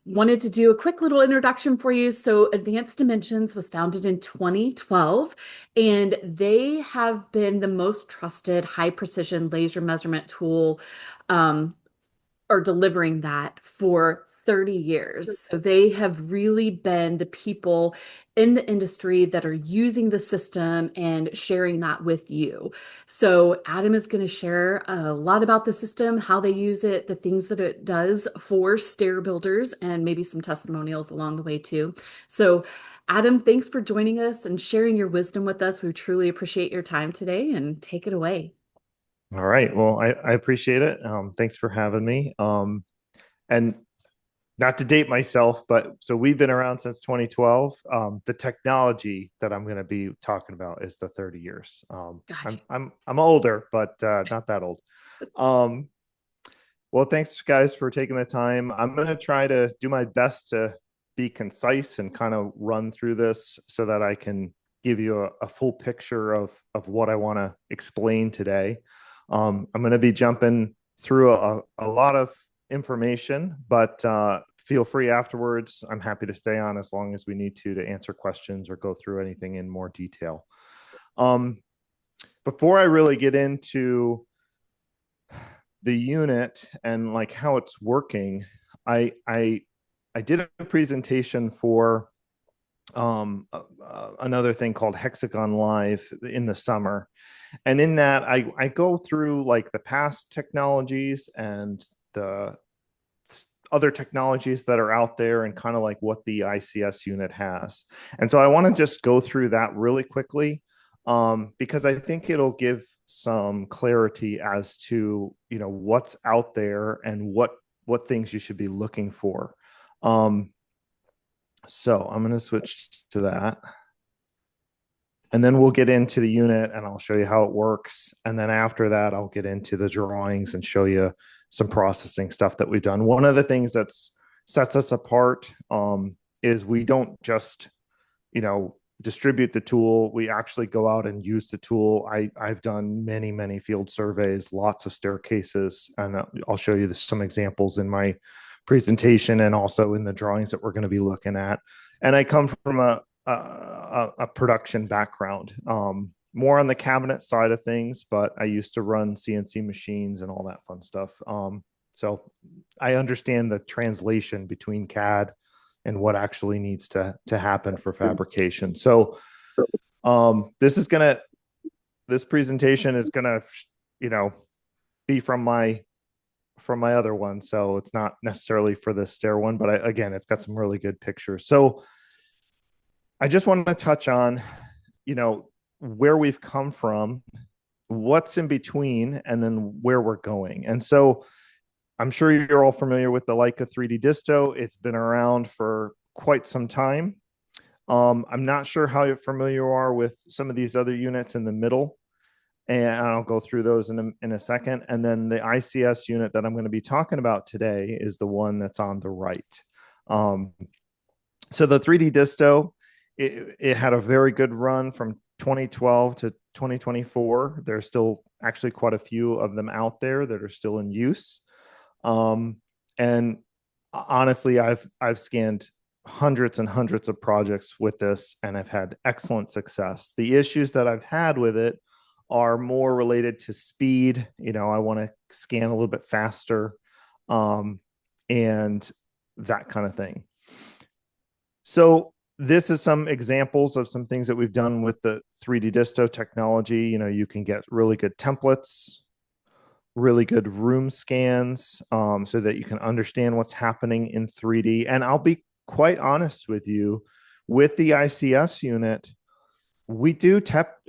Wanted to do a quick little introduction for you. So, Advanced Dimensions was founded in 2012, and they have been the most trusted high precision laser measurement tool um, are delivering that for 30 years. So they have really been the people in the industry that are using the system and sharing that with you. So Adam is going to share a lot about the system, how they use it, the things that it does for stair builders, and maybe some testimonials along the way too. So Adam, thanks for joining us and sharing your wisdom with us. We truly appreciate your time today and take it away. All right. Well, I appreciate it. Thanks for having me. And not to date myself, but so we've been around since 2012. The technology that I'm going to be talking about is the 30 years. Gotcha. I'm older, but not that old. Um, well, thanks guys for taking the time. I'm going to try to do my best to be concise and kind of run through this so that I can give you a full picture of what I want to explain today. I'm going to be jumping through a lot of information, but feel free afterwards. I'm happy to stay on as long as we need to answer questions or go through anything in more detail. Um, Before I really get into the unit and like how it's working, I did a presentation for another thing called Hexagon Live in the summer. And in that, I go through like the past technologies and the other technologies that are out there and kind of like what the ICS unit has. And so I want to just go through that really quickly because I think it'll give some clarity as to what's out there and what things you should be looking for. Um, so I'm going to switch to that. And then we'll get into the unit and I'll show you how it works. And then after that, I'll get into the drawings and show you some processing stuff that we've done. One of the things that sets us apart is we don't just, distribute the tool. We actually go out and use the tool. I've done many, many field surveys, lots of staircases, and I'll show you some examples in my presentation and also in the drawings that we're going to be looking at. And I come from a production background, more on the cabinet side of things, but I used to run CNC machines and all that fun stuff. So I understand the translation between CAD and what actually needs to happen for fabrication. So this presentation is gonna, be from my other one. So it's not necessarily for the stair one, but again, it's got some really good pictures. So I just want to touch on, where we've come from, what's in between, and then where we're going. And so I'm sure you're all familiar with the Leica 3D DISTO. It's been around for quite some time. I'm not sure how familiar you are with some of these other units in the middle, and I'll go through those in a second. And then the ICS unit that I'm going to be talking about today is the one that's on the right. Um, so the 3D DISTO, it had a very good run from 2012 to 2024. There's still actually quite a few of them out there that are still in use. And honestly, I've scanned hundreds and hundreds of projects with this, and I've had excellent success. The issues that I've had with it are more related to speed. I want to scan a little bit faster, and that kind of thing. So this is some examples of some things that we've done with the 3D DISTO technology. You can get really good templates, really good room scans, so that you can understand what's happening in 3D. And I'll be quite honest with you, with the ICS unit, we do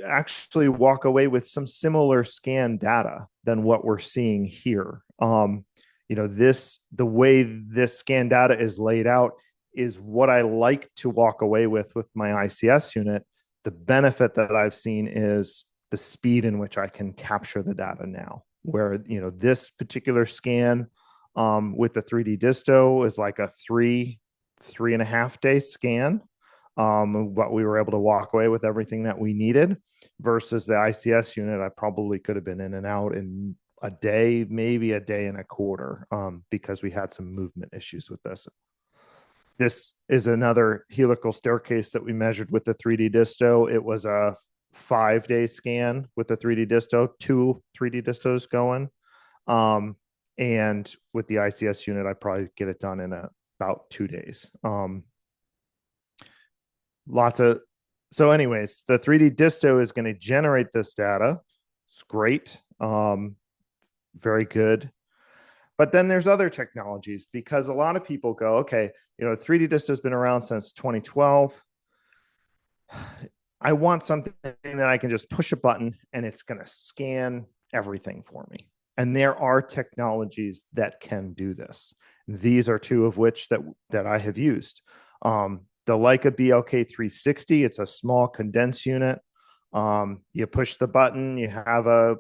actually walk away with some similar scan data than what we're seeing here. The way this scan data is laid out is what I like to walk away with my ICS unit. The benefit that I've seen is the speed in which I can capture the data now, where, this particular scan with the 3D DISTO is like a 3.5 day scan. But we were able to walk away with everything that we needed versus the ICS unit. I probably could have been in and out in a day, maybe a day and a quarter, because we had some movement issues with this. This is another helical staircase that we measured with the 3D Disto. It was a 5-day scan with the 3D Disto, 2 3D Distos going. Um, and with the ICS unit, I probably get it done in about 2 days. Lots of so anyways, the 3D Disto is going to generate this data. It's great. Very good. But then there's other technologies, because a lot of people go, okay, 3D Disto has been around since 2012. I want something that I can just push a button and it's going to scan everything for me. And there are technologies that can do this. These are two of which that I have used. The Leica BLK 360, it's a small condense unit. You push the button, you have a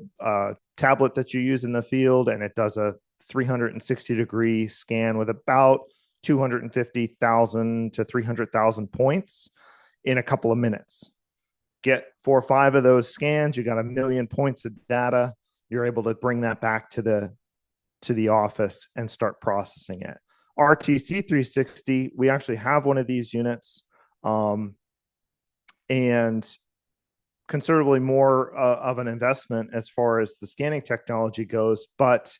tablet that you use in the field, and it does a 360-degree scan with about 250,000 to 300,000 points in a couple of minutes. Get 4 or 5 of those scans, you got 1,000,000 points of data. You're able to bring that back to the office and start processing it. RTC 360, we actually have one of these units, and considerably more of an investment as far as the scanning technology goes, but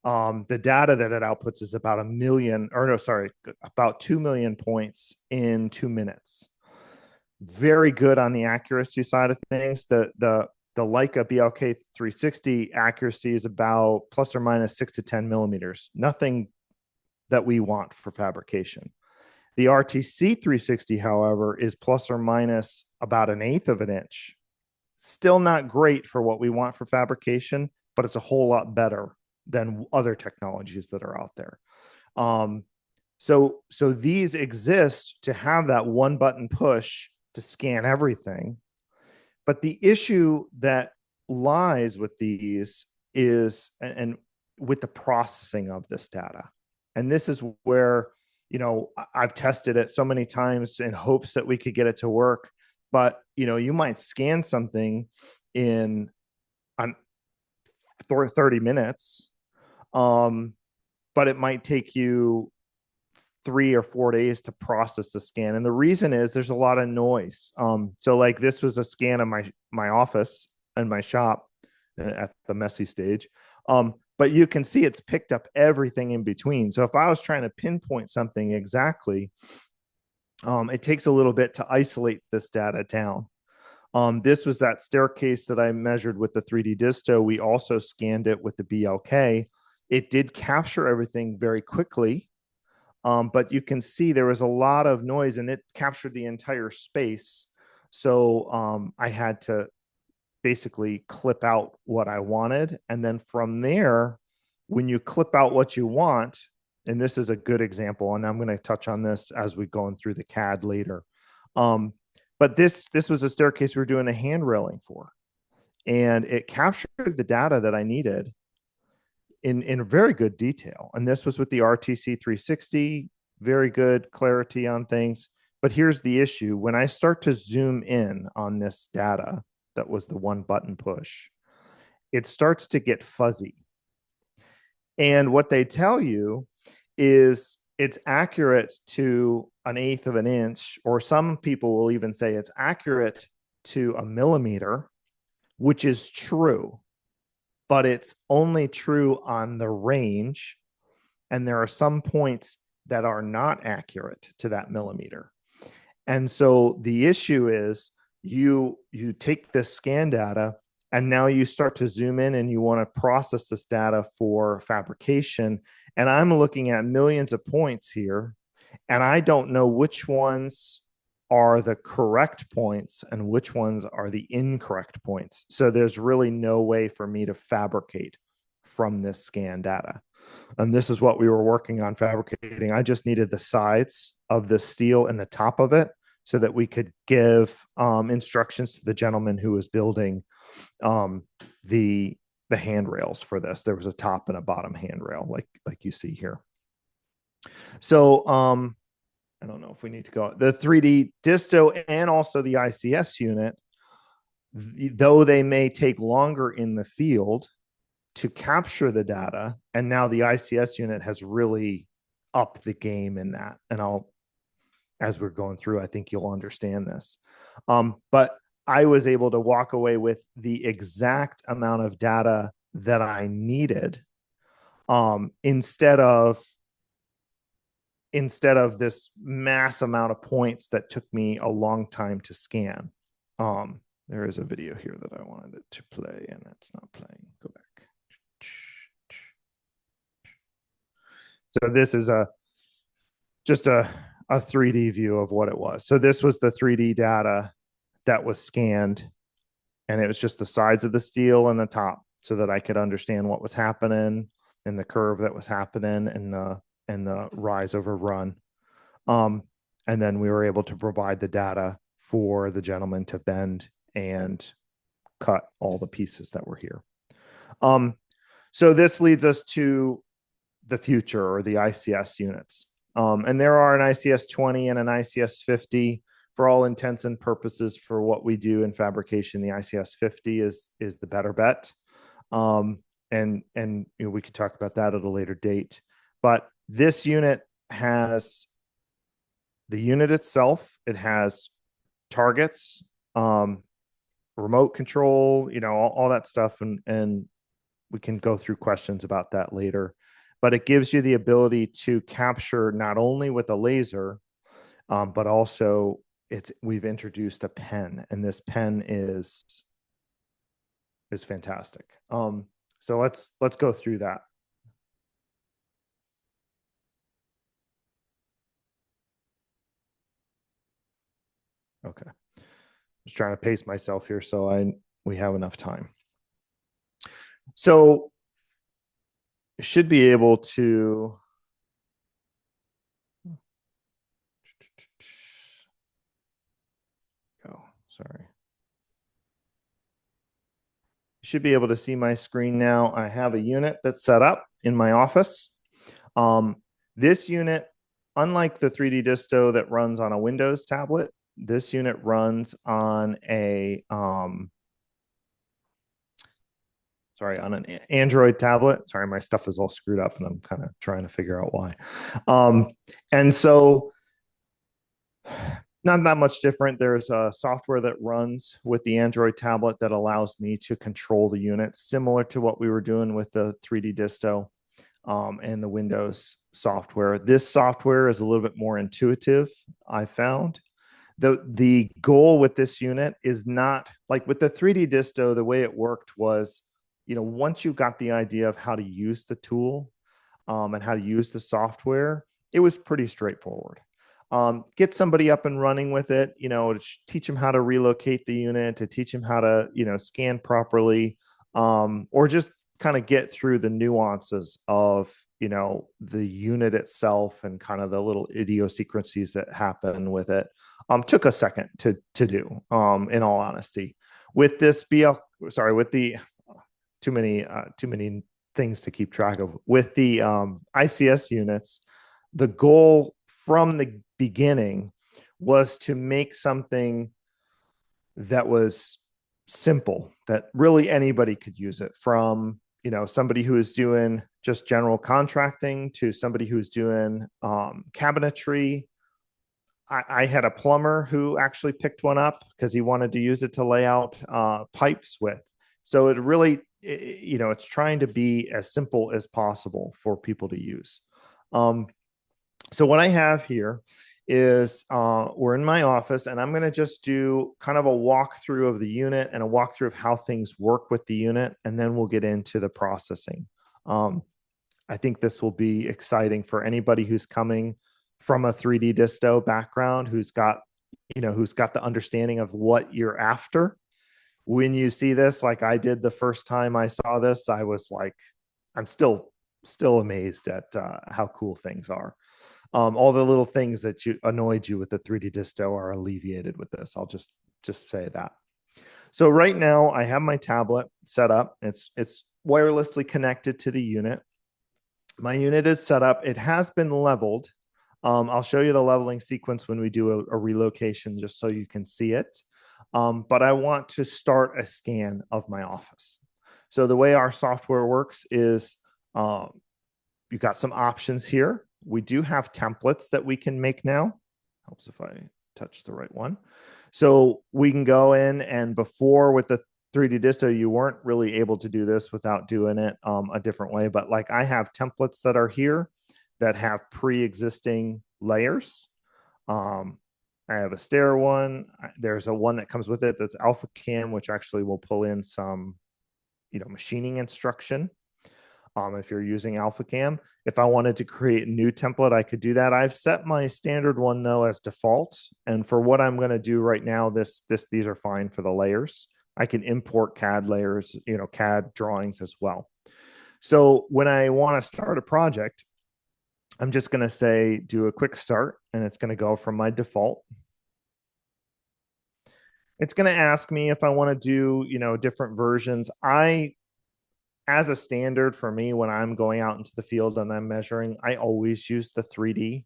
the data that it outputs is about 1,000,000, or no, sorry, about 2,000,000 points in 2 minutes. Very good on the accuracy side of things. The Leica BLK 360 accuracy is about plus or minus 6 to 10 millimeters. Nothing that we want for fabrication. The RTC 360, however, is plus or minus about 1/8 of an inch. Still not great for what we want for fabrication, but it's a whole lot better than other technologies that are out there. So these exist to have that one button push to scan everything. But the issue that lies with these is, and with the processing of this data. And this is where, I've tested it so many times in hopes that we could get it to work. But, you might scan something in 30 minutes, but it might take you 3 or 4 days to process the scan. And the reason is there's a lot of noise. So like this was a scan of my office and my shop at the messy stage. But you can see it's picked up everything in between. So if I was trying to pinpoint something exactly, it takes a little bit to isolate this data down. This was that staircase that I measured with the 3D Disto. We also scanned it with the BLK. It did capture everything very quickly, but you can see there was a lot of noise and it captured the entire space. So I had to basically clip out what I wanted. And then from there, when you clip out what you want, and this is a good example, and I'm going to touch on this as we go through the CAD later. But this was a staircase we were doing a hand railing for, and it captured the data that I needed in very good detail. And this was with the RTC 360, very good clarity on things. But here's the issue. When I start to zoom in on this data, that was the one button push, it starts to get fuzzy. And what they tell you is it's accurate to 1/8 of an inch, or some people will even say it's accurate to a millimeter, which is true, but it's only true on the range. And there are some points that are not accurate to that millimeter. And so the issue is you take this scan data and now you start to zoom in and you want to process this data for fabrication. And I'm looking at millions of points here, and I don't know which ones are the correct points and which ones are the incorrect points. So there's really no way for me to fabricate from this scan data. And this is what we were working on fabricating. I just needed the sides of the steel and the top of it so that we could give instructions to the gentleman who was building the handrails for this. There was a top and a bottom handrail, like you see here. So I don't know if we need to go. The 3D Disto and also the ICS unit, though they may take longer in the field to capture the data, and now the ICS unit has really upped the game in that. And I'll as we're going through, I think you'll understand this. But I was able to walk away with the exact amount of data that I needed, instead of this mass amount of points that took me a long time to scan. There is a video here that I wanted it to play, and it's not playing. Go back. So this is just a 3D view of what it was. So this was the 3D data that was scanned, and it was just the sides of the steel and the top, so that I could understand what was happening and the curve that was happening and the rise over run. And then we were able to provide the data for the gentleman to bend and cut all the pieces that were here. So this leads us to the future, or the ICS units. And there are an ICS 20 and an ICS 50. For all intents and purposes, for what we do in fabrication, the ICS 50 is the better bet. And we could talk about that at a later date. But this unit has the unit itself. It has targets, remote control, all that stuff, and we can go through questions about that later. But it gives you the ability to capture not only with a laser, but also we've introduced a pen, and this pen is fantastic. So let's go through that. Okay. Just trying to pace myself here so we have enough time. So should be able to sorry. You should be able to see my screen now. I have a unit that's set up in my office. This unit, unlike the 3D DISTO that runs on a Windows tablet, this unit runs on on an Android tablet. Sorry, my stuff is all screwed up and I'm kind of trying to figure out why. And so not that much different. There's a software that runs with the Android tablet that allows me to control the unit, similar to what we were doing with the 3D DISTO and the Windows software. This software is a little bit more intuitive, I found. The goal with this unit is not like with the 3D DISTO. The way it worked was, once you got the idea of how to use the tool and how to use the software, it was pretty straightforward. Get somebody up and running with it, to teach them how to relocate the unit, to teach them how to, scan properly, or just kind of get through the nuances of, the unit itself and kind of the little idiosyncrasies that happen with it. Took a second to do, in all honesty. With this with the too many things to keep track of. With the ICS units, the goal from the beginning was to make something that was simple, that really anybody could use it, from somebody who is doing just general contracting to somebody who's doing cabinetry. I had a plumber who actually picked one up because he wanted to use it to lay out pipes with. So it really, it's trying to be as simple as possible for people to use. So what I have here is we're in my office, and I'm going to just do kind of a walkthrough of the unit and a walkthrough of how things work with the unit, and then we'll get into the processing. I think this will be exciting for anybody who's coming from a 3D DISTO background, who's got the understanding of what you're after. When you see this, like I did the first time I saw this, I was like, I'm still amazed at how cool things are. All the little things that annoyed you with the 3D DISTO are alleviated with this. I'll just say that. So right now I have my tablet set up. It's wirelessly connected to the unit. My unit is set up. It has been leveled. I'll show you the leveling sequence when we do a relocation, just so you can see it. But I want to start a scan of my office. So the way our software works is you've got some options here. We do have templates that we can make now. Helps if I touch the right one. So we can go in, and before with the 3D Disto, you weren't really able to do this without doing it a different way. But like I have templates that are here that have pre-existing layers. I have a stair one. There's a one that comes with it that's Alpha Cam, which actually will pull in some, machining instruction. If you're using Alpha Cam, if I wanted to create a new template, I could do that. I've set my standard one though as default, and for what I'm going to do right now, these are fine for the layers. I can import CAD layers, CAD drawings as well. So when I want to start a project, I'm just going to say do a quick start, and it's going to go from my default. It's going to ask me if I want to do, different versions. As a standard for me, when I'm going out into the field and I'm measuring, I always use the 3D.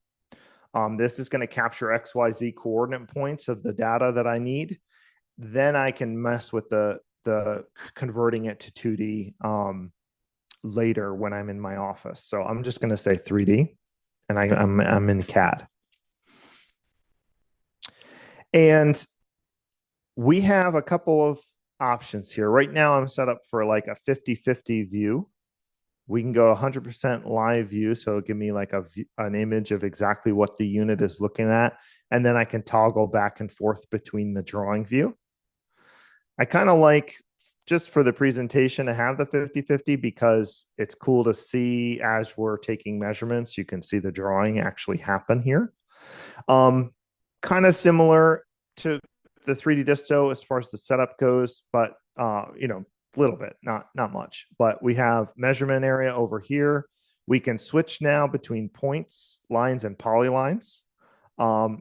This is going to capture XYZ coordinate points of the data that I need. Then I can mess with the converting it to 2D later when I'm in my office. So I'm just going to say 3D, and I'm in CAD. And we have a couple of options here. Right now I'm set up for like a 50-50 view. We can go 100% live view, so it'll give me like an image of exactly what the unit is looking at, and then I can toggle back and forth between the drawing view. I kind of like, just for the presentation, to have the 50-50 because it's cool to see as we're taking measurements. You can see the drawing actually happen here. Kind of similar to the 3D Disto as far as the setup goes, but a little bit, not much. But we have measurement area over here. We can switch now between points, lines, and polylines.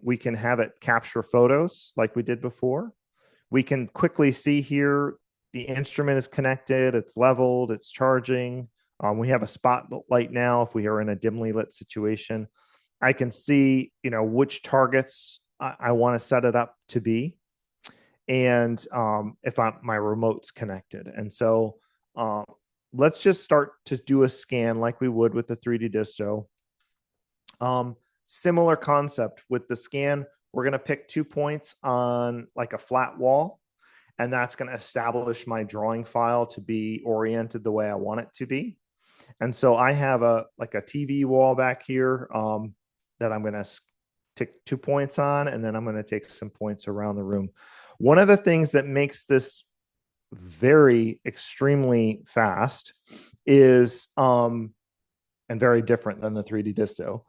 We can have it capture photos like we did before. We can quickly see here the instrument is connected, it's leveled, it's charging. We have a spotlight now if we are in a dimly lit situation. I can see, which targets I want to set it up to be, and if my remote's connected. And so let's just start to do a scan like we would with the 3D Disto. Similar concept with the scan. We're going to pick 2 points on like a flat wall, and that's going to establish my drawing file to be oriented the way I want it to be. And so I have a TV wall back here that I'm going to take 2 points on, and then I'm going to take some points around the room. One of the things that makes this very extremely fast is, and very different than the 3D Disto,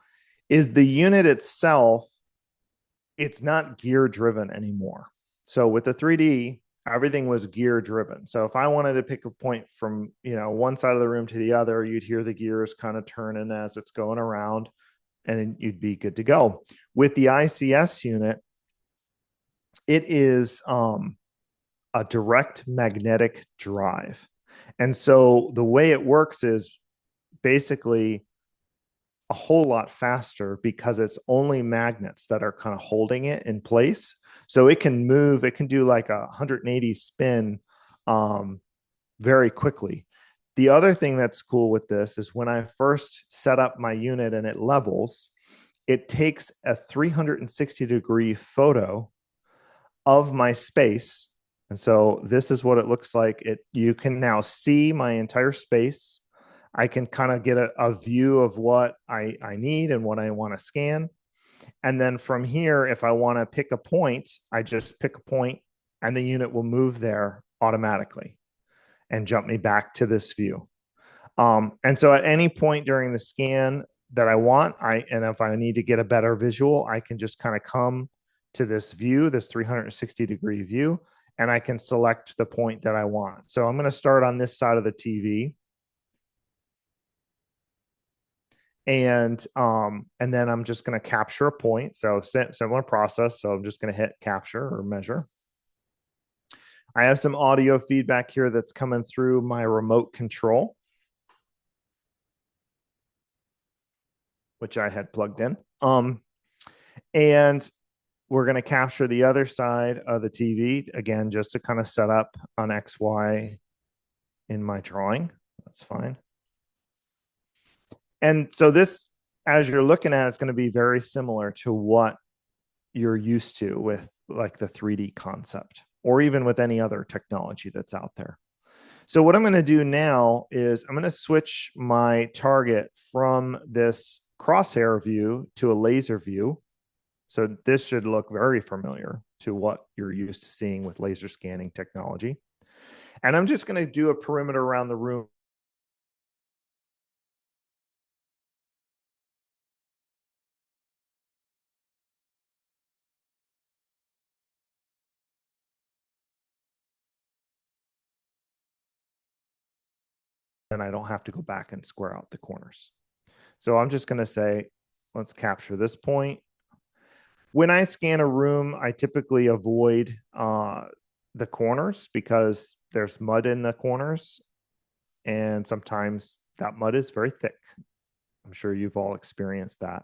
is the unit itself. It's not gear driven anymore. So with the 3D, everything was gear driven. So if I wanted to pick a point from, one side of the room to the other, you'd hear the gears kind of turning as it's going around, and you'd be good to go. With the ICS unit, it is a direct magnetic drive. And so the way it works is basically a whole lot faster because it's only magnets that are kind of holding it in place. So it can move, it can do like a 180 spin very quickly. The other thing that's cool with this is when I first set up my unit and it levels, it takes a 360-degree photo of my space. And so this is what it looks like. You can now see my entire space. I can kind of get a view of what I need and what I want to scan. And then from here, if I want to pick a point, I just pick a point and the unit will move there automatically and jump me back to this view. And so at any point during the scan that I want, and if I need to get a better visual, I can just kind of come to this view, this 360-degree view, and I can select the point that I want. So I'm going to start on this side of the TV. And then I'm just going to capture a point. So similar process. So I'm just going to hit capture or measure. I have some audio feedback here that's coming through my remote control, which I had plugged in. And we're going to capture the other side of the TV again, just to kind of set up on XY in my drawing. That's fine. And so this, as you're looking at, it's going to be very similar to what you're used to with like the 3D concept, or even with any other technology that's out there. So what I'm going to do now is I'm going to switch my target from this crosshair view to a laser view. So this should look very familiar to what you're used to seeing with laser scanning technology. And I'm just going to do a perimeter around the room. And I don't have to go back and square out the corners. So I'm just going to say, let's capture this point. When I scan a room, I typically avoid the corners because there's mud in the corners. And sometimes that mud is very thick. I'm sure you've all experienced that.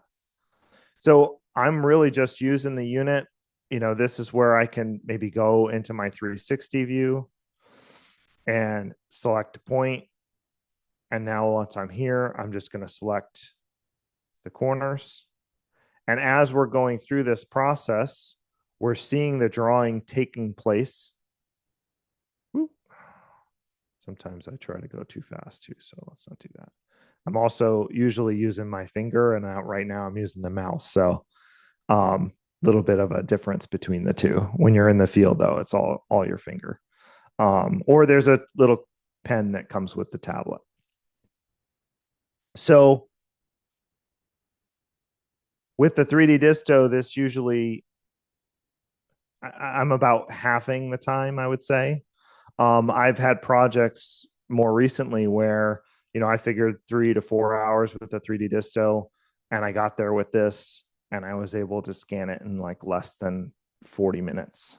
So I'm really just using the unit. This is where I can maybe go into my 360 view and select a point. And now once I'm here, I'm just going to select the corners. And as we're going through this process, we're seeing the drawing taking place. Sometimes I try to go too fast too, so let's not do that. I'm also usually using my finger, and right now I'm using the mouse. So little bit of a difference between the two. When you're in the field, though, it's all your finger. Or there's a little pen that comes with the tablet. So with the 3D Disto, this usually I'm about halving the time, I would say. I've had projects more recently where, I figured 3 to 4 hours with the 3D Disto, and I got there with this, and I was able to scan it in like less than 40 minutes.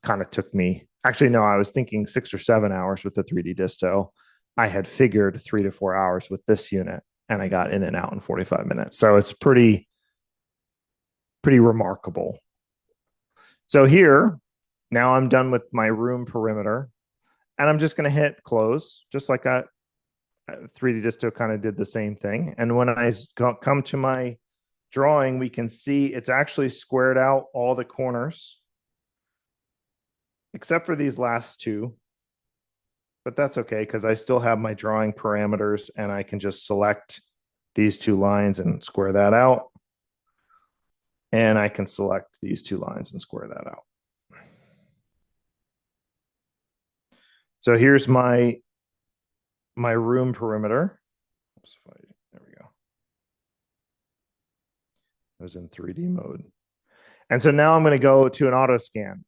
Kind of took me, actually, no, I was thinking 6 or 7 hours with the 3D Disto. I had figured 3 to 4 hours with this unit, and I got in and out in 45 minutes. So it's pretty remarkable. So here, now I'm done with my room perimeter, and I'm just going to hit close, just like 3D Disto kind of did the same thing. And when I come to my drawing, we can see it's actually squared out all the corners, except for these last two. But that's okay, because I still have my drawing parameters, and I can just select these two lines and square that out. And I can select these two lines and square that out. So here's my room perimeter. There we go. I was in 3D mode. And so now I'm going to go to an auto scan.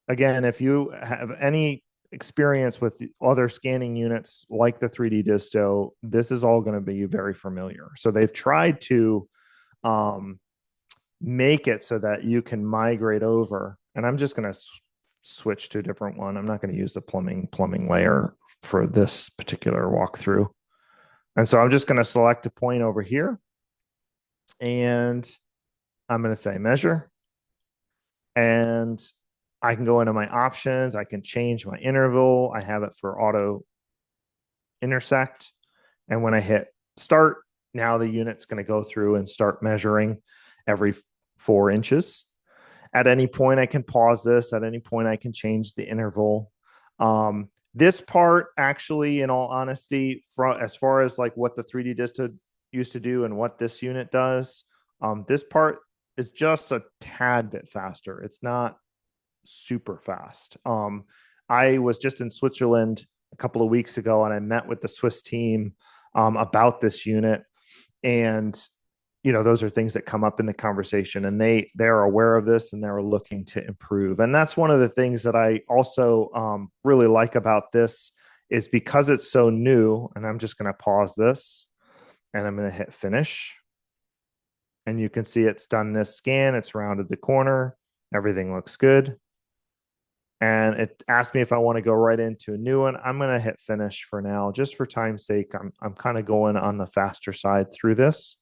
Again, if you have any experience with other scanning units like the 3D Disto, this is all going to be very familiar. So they've tried to make it so that you can migrate over. And I'm just going to switch to a different one. I'm not going to use the plumbing layer for this particular walkthrough. And so I'm just going to select a point over here, and I'm going to say measure, and I can go into my options. I can change my interval. I have it for auto intersect. And when I hit start, now the unit's going to go through and start measuring every 4 inches. At any point, I can pause this. At any point, I can change the interval. This part, actually, in all honesty, as far as like what the 3D Disto used to do and what this unit does, this part is just a tad bit faster. It's not super fast. I was just in Switzerland a couple of weeks ago, and I met with the Swiss team about this unit, and those are things that come up in the conversation, and they're aware of this, and they're looking to improve. And that's one of the things that I also really like about this, is because it's so new. And I'm just going to pause this, and I'm going to hit finish, and you can see it's done this scan. It's rounded the corner. Everything looks good. And it asked me if I want to go right into a new one. I'm going to hit finish for now, just for time's sake. I'm kind of going on the faster side through this,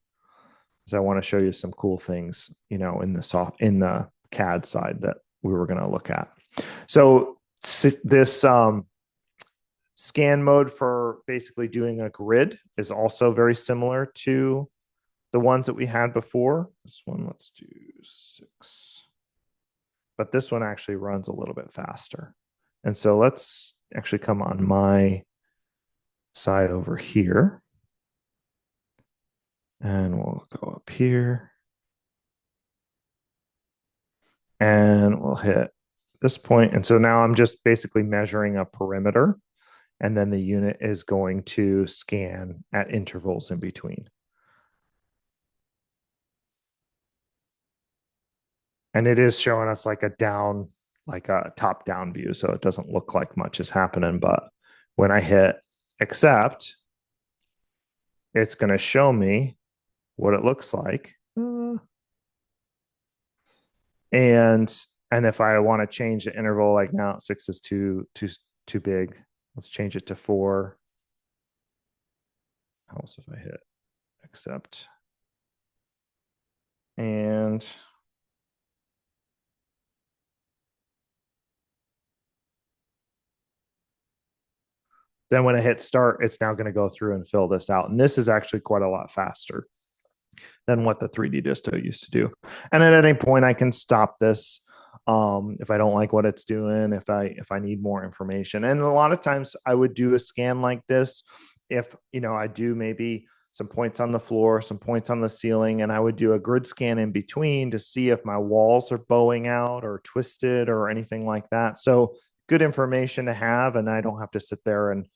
because I want to show you some cool things, in the CAD side that we were going to look at. So this scan mode for basically doing a grid is also very similar to the ones that we had before. This one, let's do 6. But this one actually runs a little bit faster. And so let's actually come on my side over here. And we'll go up here. And we'll hit this point. And so now I'm just basically measuring a perimeter. And then the unit is going to scan at intervals in between. And it is showing us like a top down view. So it doesn't look like much is happening. But when I hit accept, it's going to show me what it looks like. And if I want to change the interval, like now 6 is too big. Let's change it to 4. How else if I hit accept? And then when I hit start, it's now going to go through and fill this out. And this is actually quite a lot faster than what the 3D Disto used to do. And at any point, I can stop this if I don't like what it's doing, if I need more information. And a lot of times I would do a scan like this if, I do maybe some points on the floor, some points on the ceiling, and I would do a grid scan in between to see if my walls are bowing out or twisted or anything like that. So good information to have, and I don't have to sit there and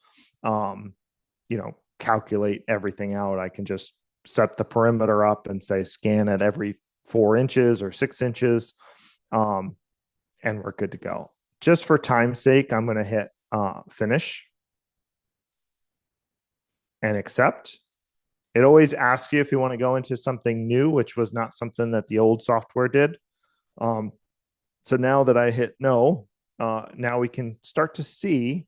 calculate everything out. I can just set the perimeter up and say scan at every 4 inches or 6 inches, and we're good to go. Just for time's sake, I'm going to hit finish and accept. It always asks you if you want to go into something new, which was not something that the old software did. So now that I hit no, now we can start to see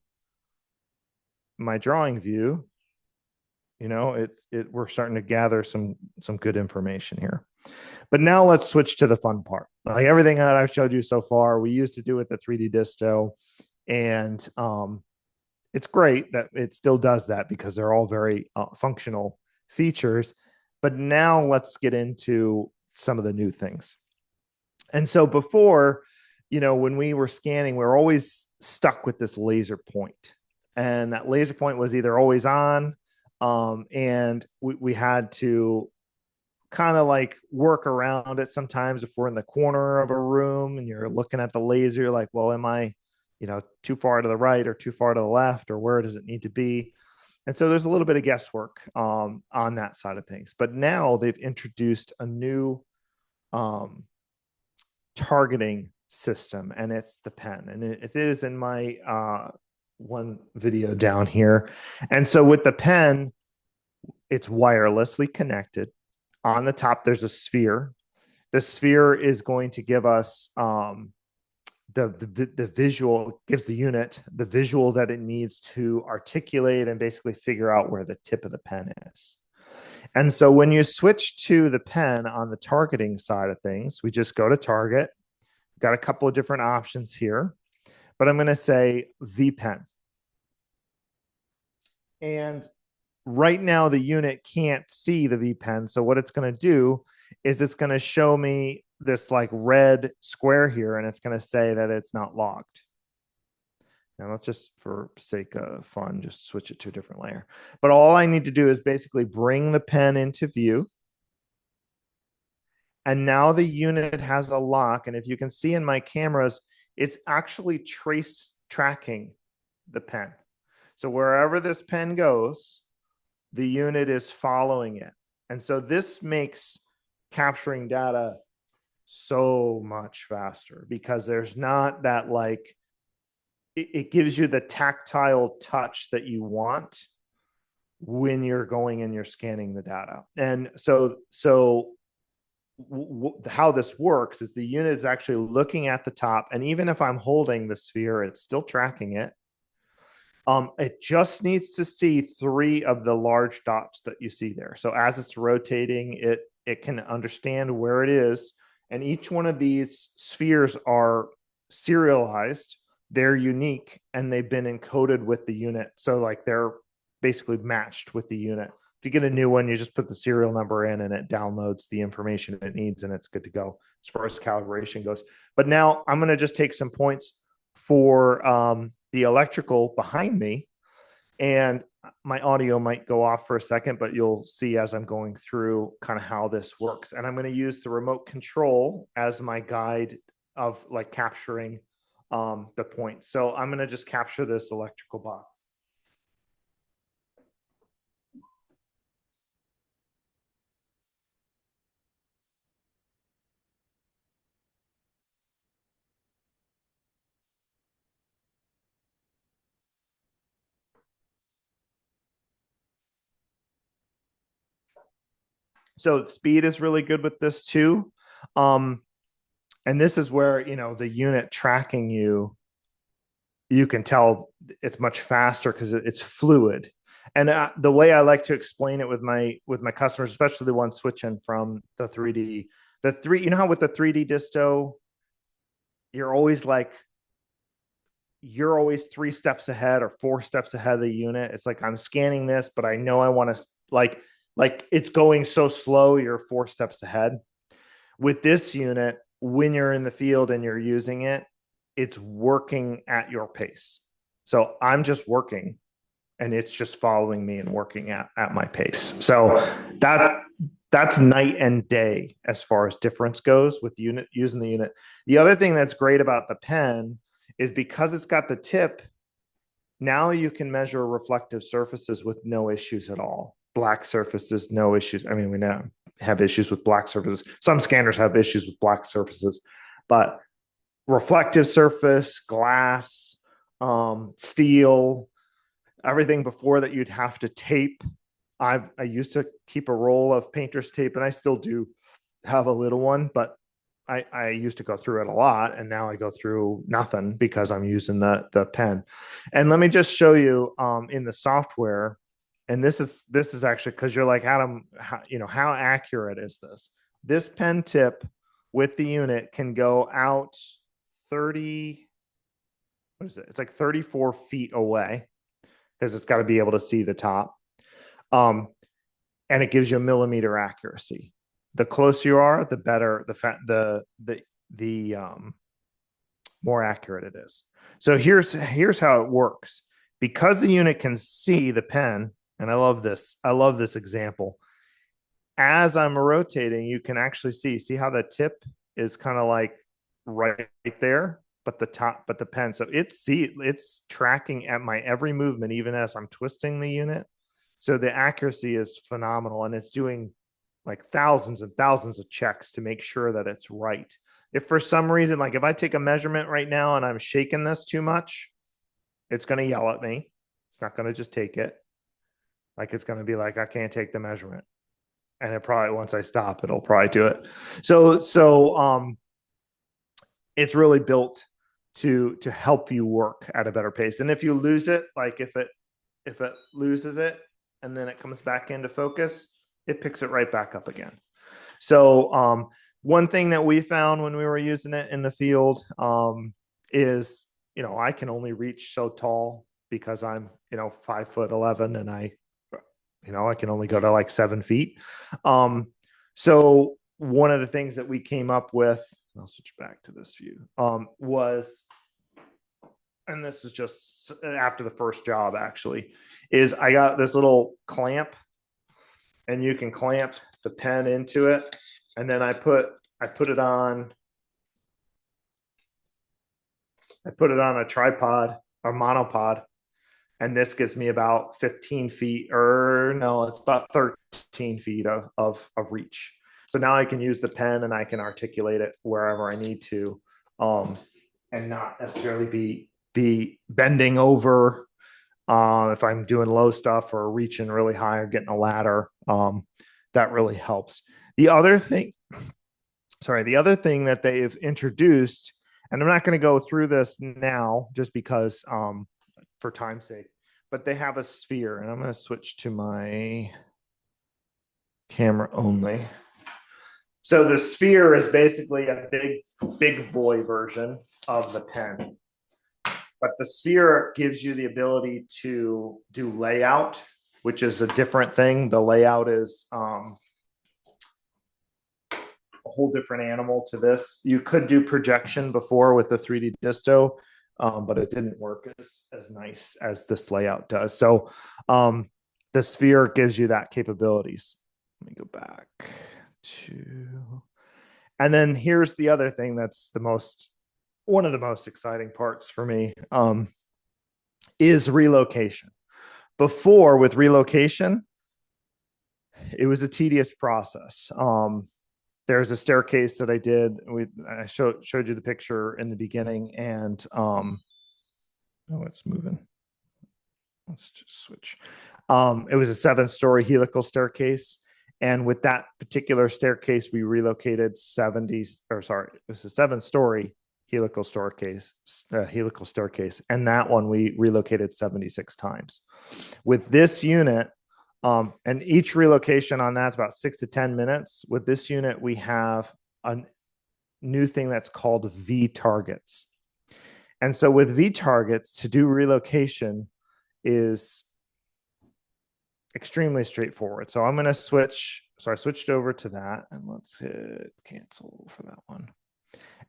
my drawing view. We're starting to gather some good information here. But now let's switch to the fun part. Like everything that I've showed you so far, we used to do with the 3D Disto, and it's great that it still does that because they're all very functional features. But now let's get into some of the new things. And so before, when we were scanning, we were always stuck with this laser point. And that laser point was either always on, and we had to kind of like work around it sometimes. If we're in the corner of a room and you're looking at the laser, you're like, well, am I, too far to the right or too far to the left, or where does it need to be? And so there's a little bit of guesswork on that side of things. But now they've introduced a new targeting system, and it's the pen. And it is in my one video down here. And so with the pen, it's wirelessly connected. On the top, there's a sphere. The sphere is going to give us the visual, gives the unit the visual that it needs to articulate and basically figure out where the tip of the pen is. And so when you switch to the pen on the targeting side of things, we just go to target. Got a couple of different options here, but I'm going to say vPen. And right now the unit can't see the vPen. So what it's going to do is it's going to show me this like red square here, and it's going to say that it's not logged. Now let's just, for sake of fun, just switch it to a different layer. But all I need to do is basically bring the pen into view. And now the unit has a lock. And if you can see in my cameras, it's actually tracking the pen. So wherever this pen goes, the unit is following it. And so this makes capturing data so much faster because there's not that like, it gives you the tactile touch that you want when you're going and you're scanning the data. And so how this works is the unit is actually looking at the top, and even if I'm holding the sphere, it's still tracking it. It just needs to see 3 of the large dots that you see there. So as it's rotating, it can understand where it is, and each one of these spheres are serialized. They're unique, and they've been encoded with the unit. So like they're basically matched with the unit. If you get a new one, you just put the serial number in and it downloads the information it needs and it's good to go as far as calibration goes. But now I'm going to just take some points for the electrical behind me, and my audio might go off for a second, but you'll see as I'm going through kind of how this works. And I'm going to use the remote control as my guide of like capturing the points. So I'm going to just capture this electrical box. So speed is really good with this too. And this is where, the unit tracking you can tell it's much faster because it's fluid. And the way I like to explain it with my customers, especially the ones switching from the 3D, how with the 3D disto, you're always like, you're always 3 steps ahead or 4 steps ahead of the unit. It's like, I'm scanning this, but I know I want to like it's going so slow, you're 4 steps ahead. With this unit, when you're in the field and you're using it, it's working at your pace. So I'm just working and it's just following me and working at my pace. So that's night and day as far as difference goes with the unit, using the unit. The other thing that's great about the pen is because it's got the tip, now you can measure reflective surfaces with no issues at all. Black surfaces, no issues. I mean, we now have issues with black surfaces. Some scanners have issues with black surfaces, but reflective surface, glass, steel, everything before that you'd have to tape. I used to keep a roll of painter's tape, and I still do have a little one, but I used to go through it a lot, and now I go through nothing because I'm using the pen. And let me just show you in the software. And this is actually, because you're like, Adam, how accurate is this? This pen tip with the unit can go out 30, what is it? It's like 34 feet away because it's got to be able to see the top. And it gives you a millimeter accuracy. The closer you are, the better the more accurate it is. So here's how it works. Because the unit can see the pen, and I love this example. As I'm rotating, you can actually see how the tip is kind of like right there, but the pen. So it's tracking at my every movement, even as I'm twisting the unit. So the accuracy is phenomenal, and it's doing like thousands and thousands of checks to make sure that it's right. If for some reason, like if I take a measurement right now and I'm shaking this too much, it's going to yell at me. It's not going to just take it. Like it's going to be like, I can't take the measurement. And it probably, once I stop, it'll probably do it. So it's really built to help you work at a better pace. And if you lose it, like if it loses it and then it comes back into focus, it picks it right back up again. So one thing that we found when we were using it in the field is, I can only reach so tall because I'm, 5'11", and I can only go to like 7 feet. So one of the things that we came up with, I'll switch back to this view, was, and this was just after the first job actually, is I got this little clamp, and you can clamp the pen into it. And then I put it on a tripod or monopod. And this gives me about 15 feet, or no, it's about 13 feet of reach. So now I can use the pen and I can articulate it wherever I need to, and not necessarily be bending over if I'm doing low stuff or reaching really high or getting a ladder. That really helps. The other thing that they've introduced, and I'm not going to go through this now just because for time's sake, but they have a sphere, and I'm going to switch to my camera only. So the sphere is basically a big boy version of the pen, but the sphere gives you the ability to do layout which is a different thing. The layout is a whole different animal to this. You could do projection before with the 3D disto, but it didn't work as nice as this layout does. So the sphere gives you that capabilities. Let me go back to, and then here's the other thing that's one of the most exciting parts for me is relocation. Before, with relocation, it was a tedious process. There's a staircase that I did. I showed you the picture in the beginning, and oh, it's moving. Let's just switch. It was a 7-story helical staircase, and with that particular staircase, we relocated 70. Or sorry, it was a 7-story helical staircase, and that one we relocated 76 times. With this unit, and each relocation on that's about 6 to 10 minutes. With this unit, we have a new thing that's called vTargets. And so with vTargets, to do relocation is extremely straightforward. So I'm going to switch. So I switched over to that, and let's hit cancel for that one.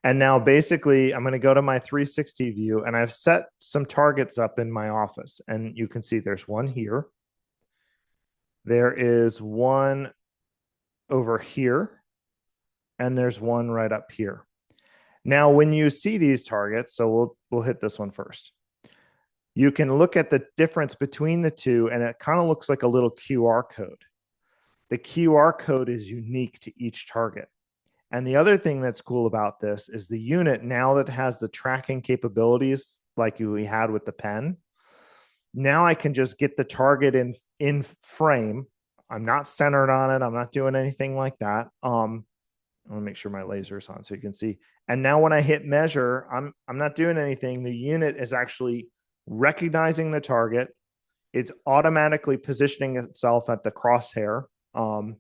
And now basically I'm going to go to my 360 view, and I've set some targets up in my office, and you can see there's one here. There is one over here, and there's one right up here. Now, when you see these targets, so we'll hit this one first. You can look at the difference between the two, and it kind of looks like a little QR code. The QR code is unique to each target. And the other thing that's cool about this is the unit, now that has the tracking capabilities like we had with the pen, now I can just get the target in frame. I'm not centered on it. I'm not doing anything like that. I want to make sure my laser is on so you can see. And now when I hit measure, I'm not doing anything. The unit is actually recognizing the target. It's automatically positioning itself at the crosshair. And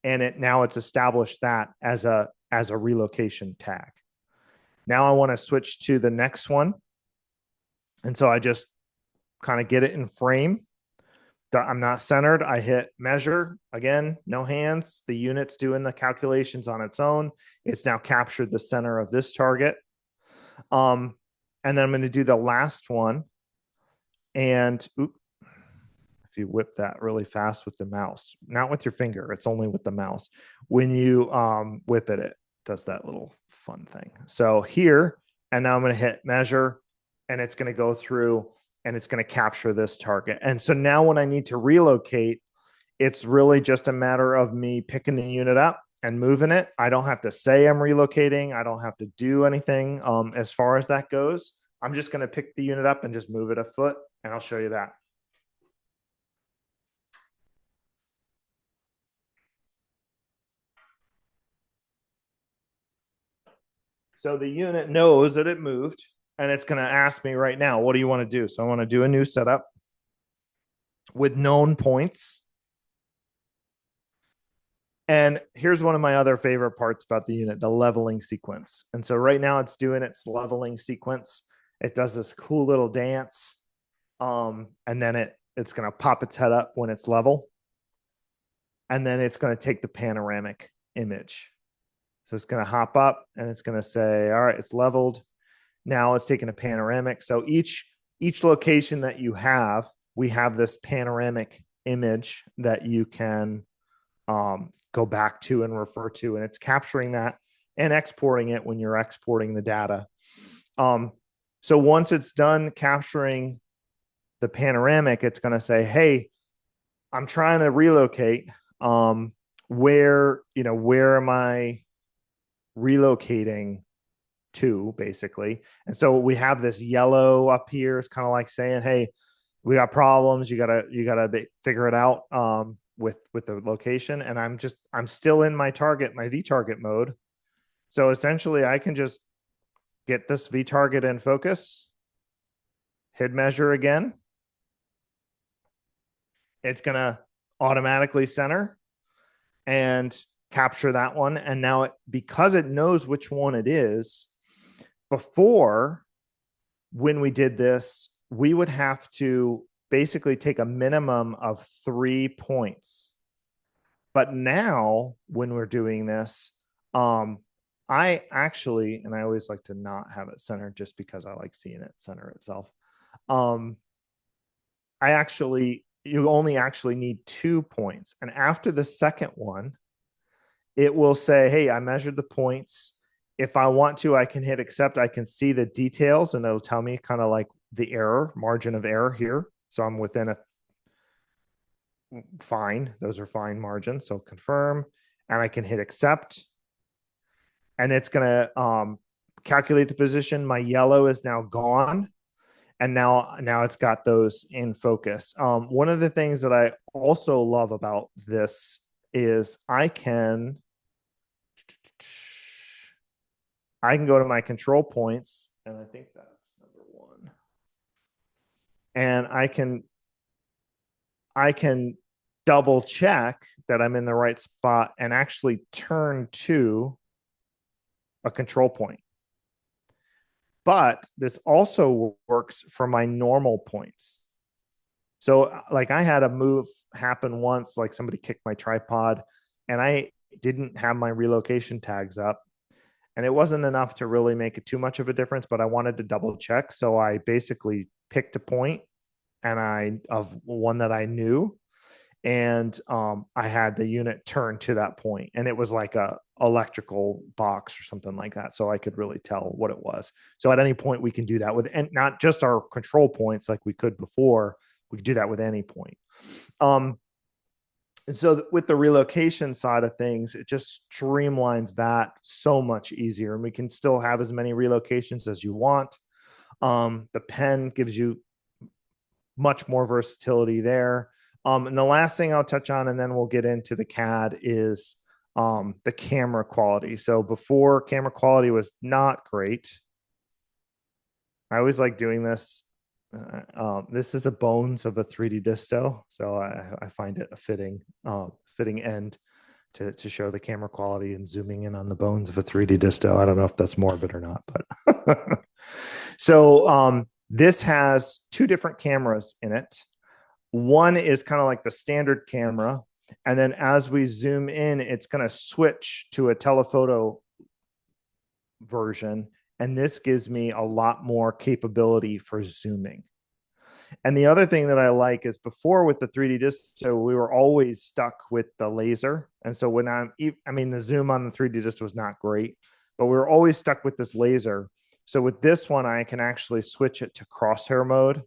it's established that as a relocation tag. Now I want to switch to the next one. And so I just kind of get it in frame. I'm not centered. I hit measure again, no hands. The unit's doing the calculations on its own. It's now captured the center of this target. And then I'm going to do the last one. And if you whip that really fast with the mouse, not with your finger, it's only with the mouse. When you whip it does that little fun thing. So here, and now I'm going to hit measure, and it's going to go through, and it's going to capture this target. And so now when I need to relocate, it's really just a matter of me picking the unit up and moving it. I don't have to say I'm relocating. I don't have to do anything as far as that goes. I'm just going to pick the unit up and just move it a foot, and I'll show you that. So the unit knows that it moved, and it's going to ask me right now, what do you want to do? So I want to do a new setup with known points. And here's one of my other favorite parts about the unit, the leveling sequence. And so right now it's doing its leveling sequence. It does this cool little dance. And then it's going to pop its head up when it's level. And then it's going to take the panoramic image. So it's going to hop up, and it's going to say, all right, it's leveled. Now it's taking a panoramic. So each location that you have, we have this panoramic image that you can go back to and refer to, and it's capturing that and exporting it when you're exporting the data. So once it's done capturing the panoramic, it's going to say, hey, I'm trying to relocate. Where am I relocating to, basically? And so we have this yellow up here. It's kind of like saying, hey, we got problems. You gotta figure it out with the location. And I'm still in my vTarget mode. So essentially I can just get this vTarget in focus, hit measure again. It's gonna automatically center and capture that one. And now because it knows which one it is, before, when we did this, we would have to basically take a minimum of 3 points. But now when we're doing this, I actually, and I always like to not have it centered just because I like seeing it center itself. Um, you only actually need 2 points. And after the second one, it will say, hey, I measured the points. If I want to, I can hit accept. I can see the details and it'll tell me kind of like the error, margin of error here. So I'm within a fine. Those are fine margins. So confirm, and I can hit accept. And it's going to calculate the position. My yellow is now gone. And now it's got those in focus. One of the things that I also love about this is I can go to my control points, and I think that's number one. And I can double check that I'm in the right spot and actually turn to a control point. But this also works for my normal points. So like I had a move happen once, like somebody kicked my tripod and I didn't have my relocation tags up. And it wasn't enough to really make it too much of a difference, but I wanted to double check. So I basically picked a point of one that I knew, and I had the unit turn to that point, and it was like a electrical box or something like that, so I could really tell what it was. So at any point we can do that with, and not just our control points like we could before. We could do that with any point. And so with the relocation side of things, it just streamlines that so much easier, and we can still have as many relocations as you want. The pen gives you much more versatility there. And the last thing I'll touch on, and then we'll get into the CAD, is the camera quality. So before, camera quality was not great. I always like doing this. This is a bones of a 3D disto, so I find it a fitting end to show the camera quality and zooming in on the bones of a 3D disto. I don't know if that's morbid or not, but so this has two different cameras in it. One is kind of like the standard camera, and then as we zoom in, it's going to switch to a telephoto version, and this gives me a lot more capability for zooming. And the other thing that I like is, before with the 3D disto, we were always stuck with the laser. And so when the zoom on the 3D disto was not great, but we were always stuck with this laser. So with this one, I can actually switch it to crosshair mode.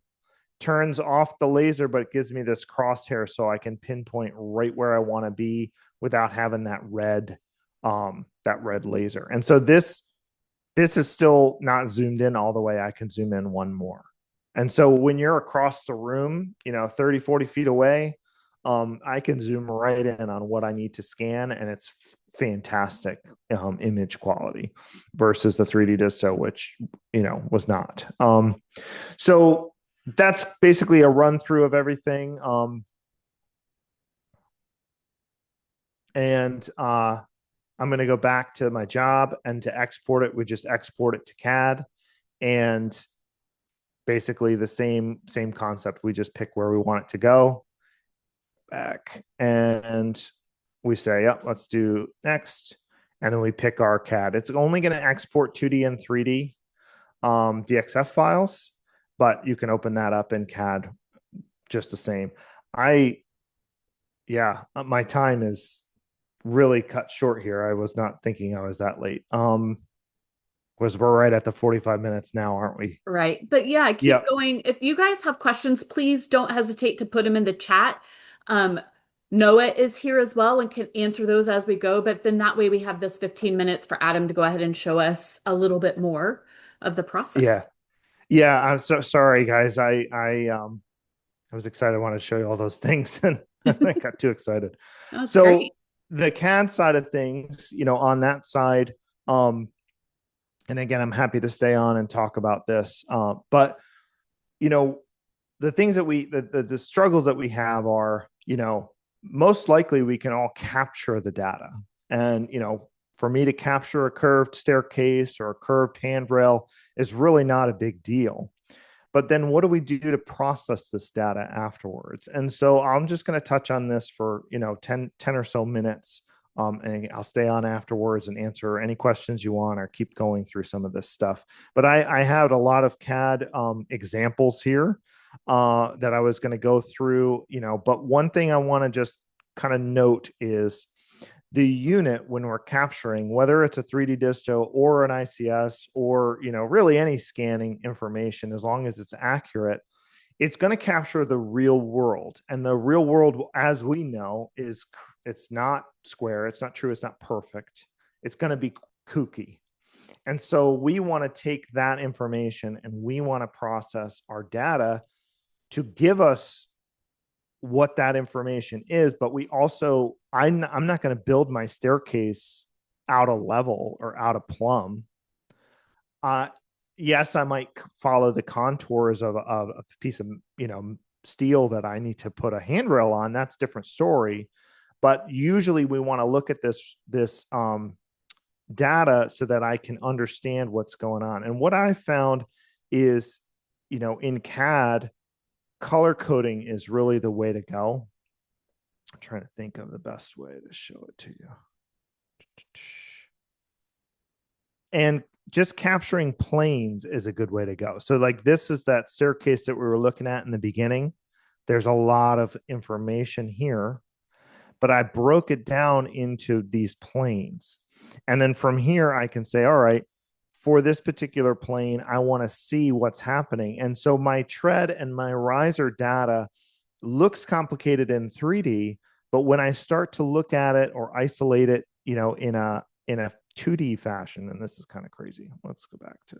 Turns off the laser, but it gives me this crosshair so I can pinpoint right where I want to be without having that red laser. And so this is still not zoomed in all the way. I can zoom in one more. And so when you're across the room, 30, 40 feet away, I can zoom right in on what I need to scan, and it's fantastic image quality versus the 3D disto, which, was not. So that's basically a run through of everything. And I'm going to go back to my job, and to export it, we just export it to CAD, and basically the same concept. We just pick where we want it to go back, and we say, yep, let's do next. And then we pick our CAD. It's only going to export 2D and 3D DXF files, but you can open that up in CAD just the same. My time is really cut short here. I was not thinking I was that late. Because we're right at the 45 minutes now, aren't we? Right. But yeah, keep Yep. going. If you guys have questions, please don't hesitate to put them in the chat. Noah is here as well and can answer those as we go. But then that way we have this 15 minutes for Adam to go ahead and show us a little bit more of the process. Yeah. Yeah. I'm so sorry, guys. I was excited. I wanted to show you all those things, and I got too excited. That's So great. the CAD side of things, on that side, and again, I'm happy to stay on and talk about this. But the things that the struggles that we have are, most likely we can all capture the data. And, for me to capture a curved staircase or a curved handrail is really not a big deal. But then what do we do to process this data afterwards? And so I'm just going to touch on this for, 10 or so minutes. And I'll stay on afterwards and answer any questions you want or keep going through some of this stuff. But I had a lot of CAD examples here that I was going to go through, but one thing I want to just kind of note is the unit when we're capturing, whether it's a 3D disto or an ICS or, really any scanning information, as long as it's accurate, it's going to capture the real world. And the real world, as we know, it's not square, it's not true, it's not perfect. It's going to be kooky. And so we want to take that information and we want to process our data to give us what that information is. But we also, I'm not going to build my staircase out of level or out of plumb. Yes, I might follow the contours of a piece of, steel that I need to put a handrail on. That's a different story. But usually we want to look at this data so that I can understand what's going on. And what I found is, in CAD, color coding is really the way to go. I'm trying to think of the best way to show it to you. And just capturing planes is a good way to go. So like this is that staircase that we were looking at in the beginning. There's a lot of information here, but I broke it down into these planes. And then from here, I can say, all right, for this particular plane, I want to see what's happening. And so my tread and my riser data looks complicated in 3D, but when I start to look at it or isolate it, in a 2D fashion, and this is kind of crazy. Let's go back to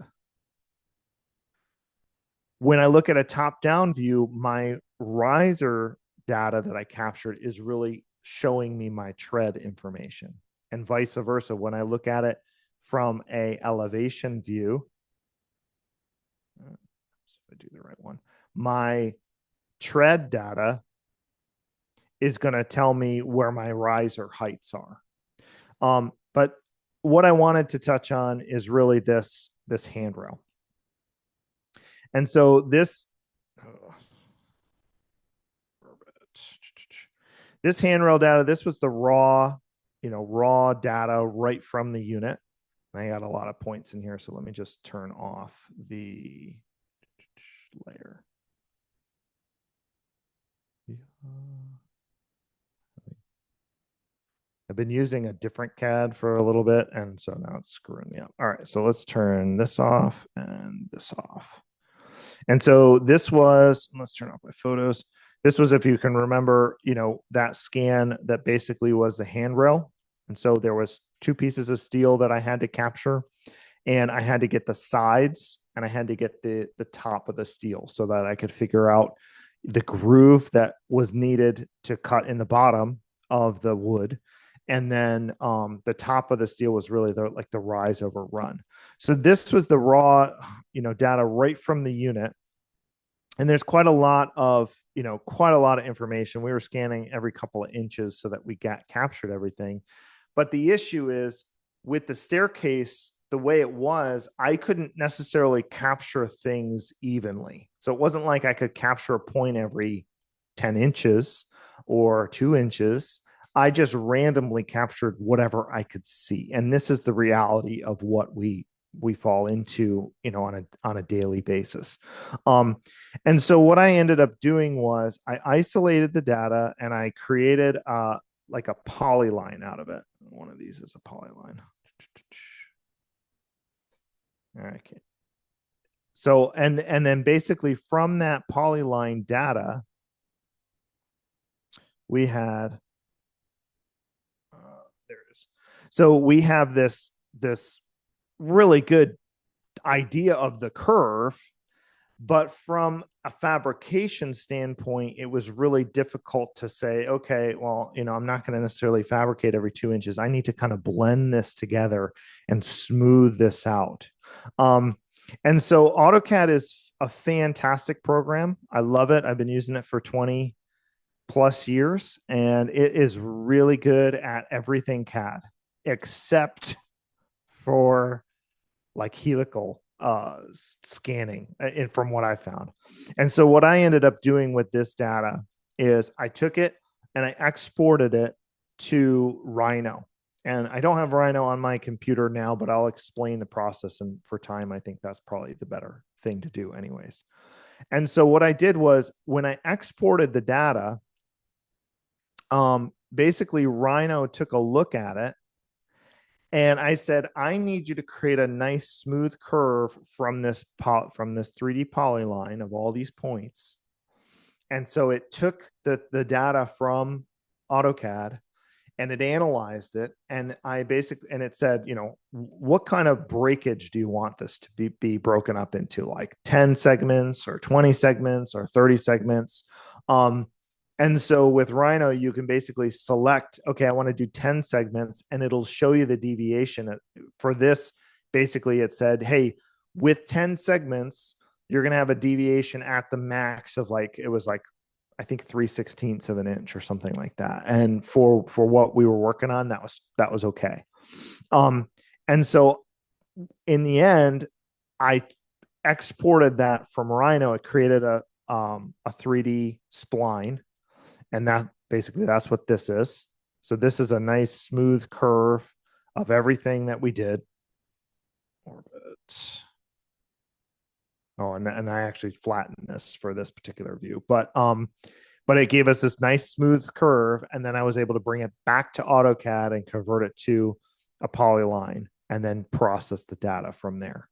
when I look at a top-down view, my riser data that I captured is really showing me my tread information, and vice versa. When I look at it from a elevation view, if I do the right one, my tread data is going to tell me where my riser heights are. But what I wanted to touch on is really this handrail. And so this handrail data, this was the raw data right from the unit. I got a lot of points in here, so let me just turn off the layer. I've been using a different CAD for a little bit, and so now it's screwing me up. All right, so let's turn this off and this off. And so this was, let's turn off my photos. This was, if you can remember, that scan that basically was the handrail. And so there was two pieces of steel that I had to capture, and I had to get the sides and I had to get the top of the steel so that I could figure out the groove that was needed to cut in the bottom of the wood. And then the top of the steel was really the rise over run. So this was the raw, data right from the unit. And there's quite a lot of information. We were scanning every couple of inches so that we captured everything. But the issue is with the staircase, the way it was, I couldn't necessarily capture things evenly. So it wasn't like I could capture a point every 10 inches or 2 inches. I just randomly captured whatever I could see. And this is the reality of what we fall into, on a daily basis. And so what I ended up doing was I isolated the data and I created like a polyline out of it. One of these is a polyline. Okay. So, and then basically from that polyline data, we had, there it is. So we have this really good idea of the curve, but from a fabrication standpoint, it was really difficult to say, okay, well, I'm not going to necessarily fabricate every 2 inches. I need to kind of blend this together and smooth this out. And so AutoCAD is a fantastic program. I love it. I've been using it for 20 plus years, and it is really good at everything CAD except for like helical scanning from what I found. And so what I ended up doing with this data is I took it and I exported it to Rhino. And I don't have Rhino on my computer now, but I'll explain the process. And for time, I think that's probably the better thing to do, anyways. And so what I did was when I exported the data, basically Rhino took a look at it and I said, I need you to create a nice smooth curve from this 3D polyline of all these points. And so it took the data from AutoCAD and it analyzed it. And it said, what kind of breakage do you want this to be broken up into, like 10 segments or 20 segments or 30 segments? And so with Rhino, you can basically select, okay, I want to do 10 segments, and it'll show you the deviation. For this, basically, it said, hey, with 10 segments, you're going to have a deviation at the max of I think 3/16 of an inch or something like that. And for what we were working on, that was okay. And so in the end, I exported that from Rhino. It created a 3D spline, and that's what this is. So this is a nice smooth curve of everything that we did. Orbit. Oh, and I actually flattened this for this particular view, but it gave us this nice smooth curve, and then I was able to bring it back to AutoCAD and convert it to a polyline, and then process the data from there.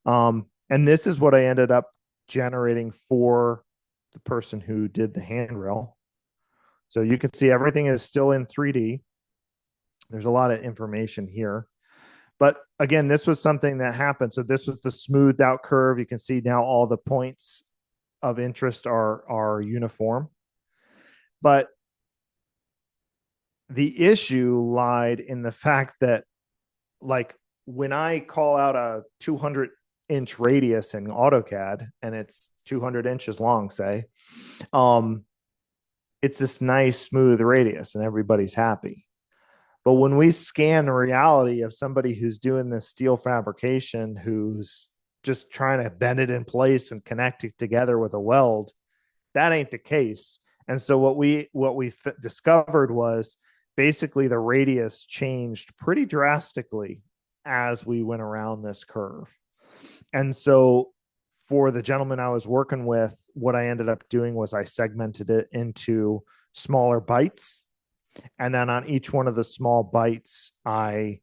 And this is what I ended up generating for the person who did the handrail. So you can see everything is still in 3D. There's a lot of information here. But again, this was something that happened. So this was the smoothed out curve. You can see now all the points of interest are uniform. But the issue lied in the fact that, like, when I call out a 200-inch radius in AutoCAD and it's 200 inches long, say, it's this nice smooth radius and everybody's happy. But when we scan the reality of somebody who's doing this steel fabrication, who's just trying to bend it in place and connect it together with a weld, that ain't the case. And so what we discovered was basically the radius changed pretty drastically as we went around this curve. And so for the gentleman I was working with, what I ended up doing was I segmented it into smaller bites. And then on each one of the small bites, I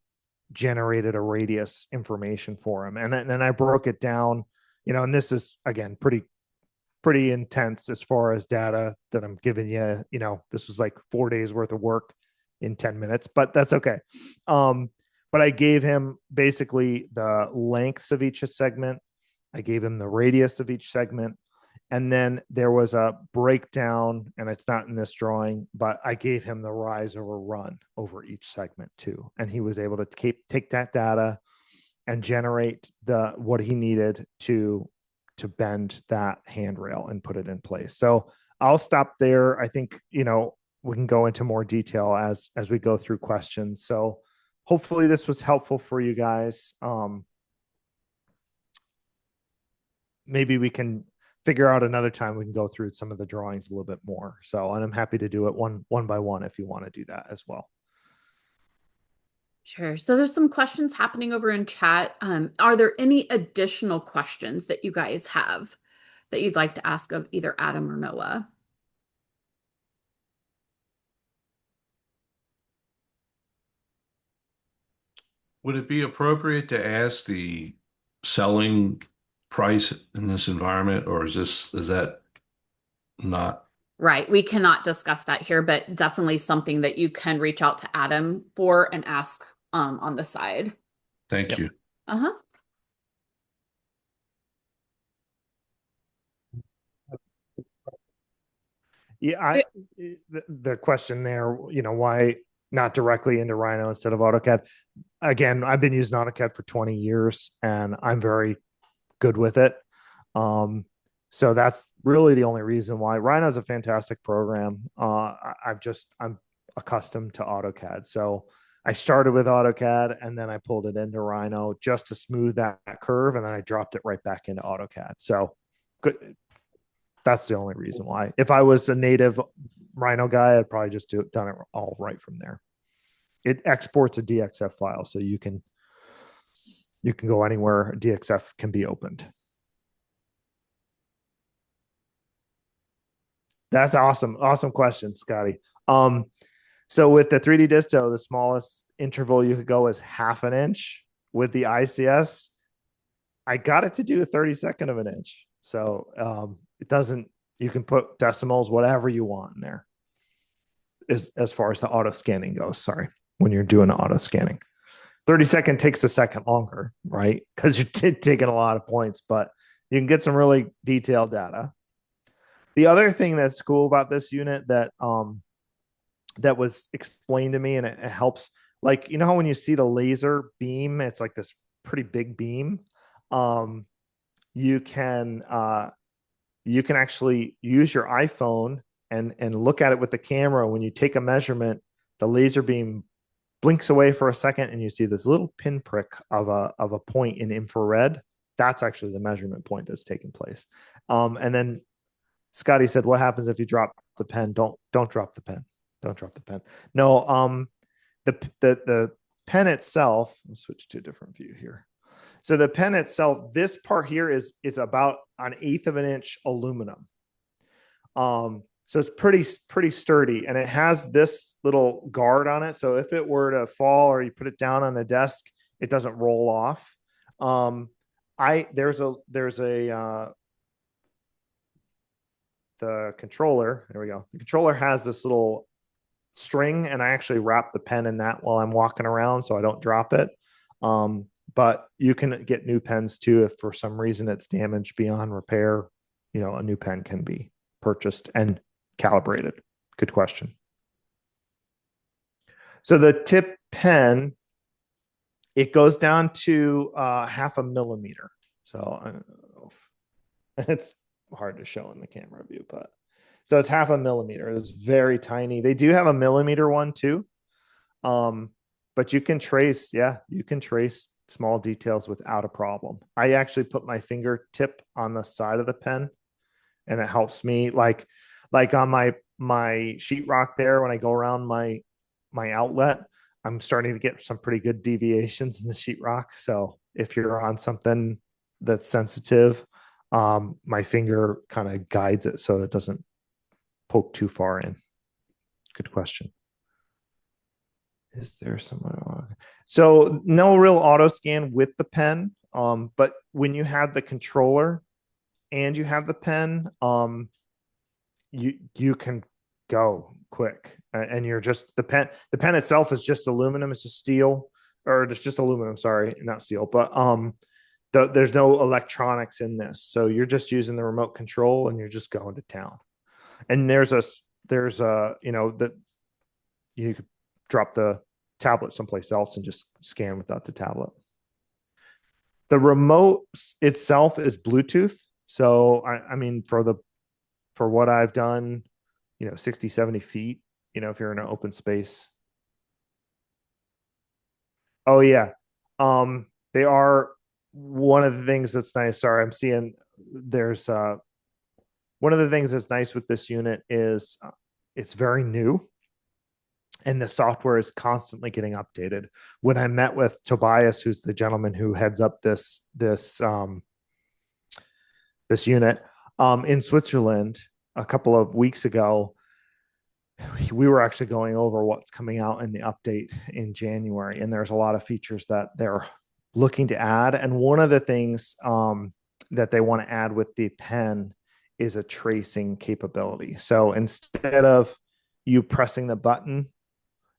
generated a radius information for him. And then I broke it down, and this is, again, pretty intense as far as data that I'm giving you. This was like 4 days worth of work in 10 minutes, but that's okay. But I gave him basically the lengths of each segment. I gave him the radius of each segment. And then there was a breakdown, and it's not in this drawing, but I gave him the rise over run over each segment too. And he was able to take that data and generate what he needed to bend that handrail and put it in place. So I'll stop there. I think, we can go into more detail as we go through questions. So hopefully this was helpful for you guys. Maybe we can figure out another time we can go through some of the drawings a little bit more. So, and I'm happy to do it one by one if you want to do that as well. Sure. So there's some questions happening over in chat. Are there any additional questions that you guys have that you'd like to ask of either Adam or Noah? Would it be appropriate to ask the selling price in this environment, or is that not? Right. We cannot discuss that here, but definitely something that you can reach out to Adam for and ask on the side. Thank you. Uh-huh. Yeah, the question there, why not directly into Rhino instead of AutoCAD? Again, I've been using AutoCAD for 20 years and I'm very good with it. So that's really the only reason why. Rhino is a fantastic program. I'm accustomed to AutoCAD. So I started with AutoCAD and then I pulled it into Rhino just to smooth that curve, and then I dropped it right back into AutoCAD. So good. That's the only reason why. If I was a native Rhino guy, I'd probably just done it all right from there. It exports a DXF file, so you can go anywhere DXF can be opened. That's awesome. Awesome question, Scotty. So with the 3D Disto, the smallest interval you could go is 1/2 inch. With the ICS, I got it to do a 32nd of an inch. So it doesn't, you can put decimals, whatever you want in there. As far as the auto scanning goes, sorry, when you're doing auto scanning. 32nd takes a second longer, right? Because you're taking a lot of points, but you can get some really detailed data. The other thing that's cool about this unit that that was explained to me, and it helps, like, you know how when you see the laser beam, it's like this pretty big beam. You can actually use your iPhone and look at it with the camera. When you take a measurement, the laser beam blinks away for a second and you see this little pinprick of a point in infrared. That's actually the measurement point that's taking place. And then Scotty said, what happens if you drop the pen? Don't drop the pen. Don't drop the pen. No, the pen itself, let's switch to a different view here. So the pen itself, this part here is about 1/8 of an inch aluminum. So it's pretty sturdy, and it has this little guard on it. So if it were to fall or you put it down on the desk, it doesn't roll off. There's the controller. There we go. The controller has this little string, and I actually wrap the pen in that while I'm walking around so I don't drop it. But you can get new pens too if for some reason it's damaged beyond repair. You know, a new pen can be purchased and calibrated. Good question. So the tip pen, it goes down to 1/2 millimeter. So I don't know if, it's hard to show in the camera view, but so it's 1/2 millimeter. It's very tiny. They do have a millimeter one too. But you can trace small details without a problem. I actually put my fingertip on the side of the pen, and it helps me, like on my sheetrock there, when I go around my outlet, I'm starting to get some pretty good deviations in the sheetrock. So if you're on something that's sensitive, my finger kind of guides it so it doesn't poke too far in. Good question. Is there someone? So no real auto scan with the pen, but when you have the controller and you have the pen, you can go quick, and you're just the pen itself is just aluminum. It's just steel, or it's just aluminum. Sorry, not steel, but there's no electronics in this, so you're just using the remote control and you're just going to town. And there's a you know, that you could drop the tablet someplace else and just scan without the tablet. The remote itself is Bluetooth. So I mean, for what I've done, you know, 60, 70 feet, you know, if you're in an open space. Oh yeah. They are one of the things that's nice. Sorry, I'm seeing there's one of the things that's nice with this unit is it's very new, and the software is constantly getting updated. When I met with Tobias, who's the gentleman who heads up this unit in Switzerland a couple of weeks ago, we were actually going over what's coming out in the update in January, and there's a lot of features that they're looking to add. And one of the things that they want to add with the pen is a tracing capability. So instead of you pressing the button,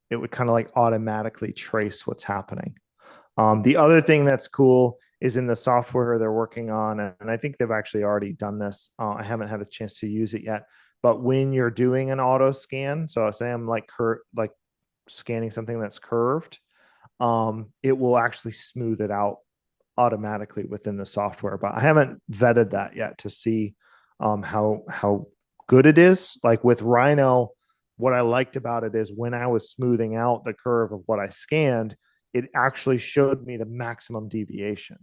it would kind of like automatically trace what's happening. The other thing that's cool is in the software they're working on, and I think they've actually already done this. I haven't had a chance to use it yet, but when you're doing an auto scan, so say I'm like scanning something that's curved, it will actually smooth it out automatically within the software. But I haven't vetted that yet to see how good it is. Like with Rhino, what I liked about it is when I was smoothing out the curve of what I scanned, it actually showed me the maximum deviation.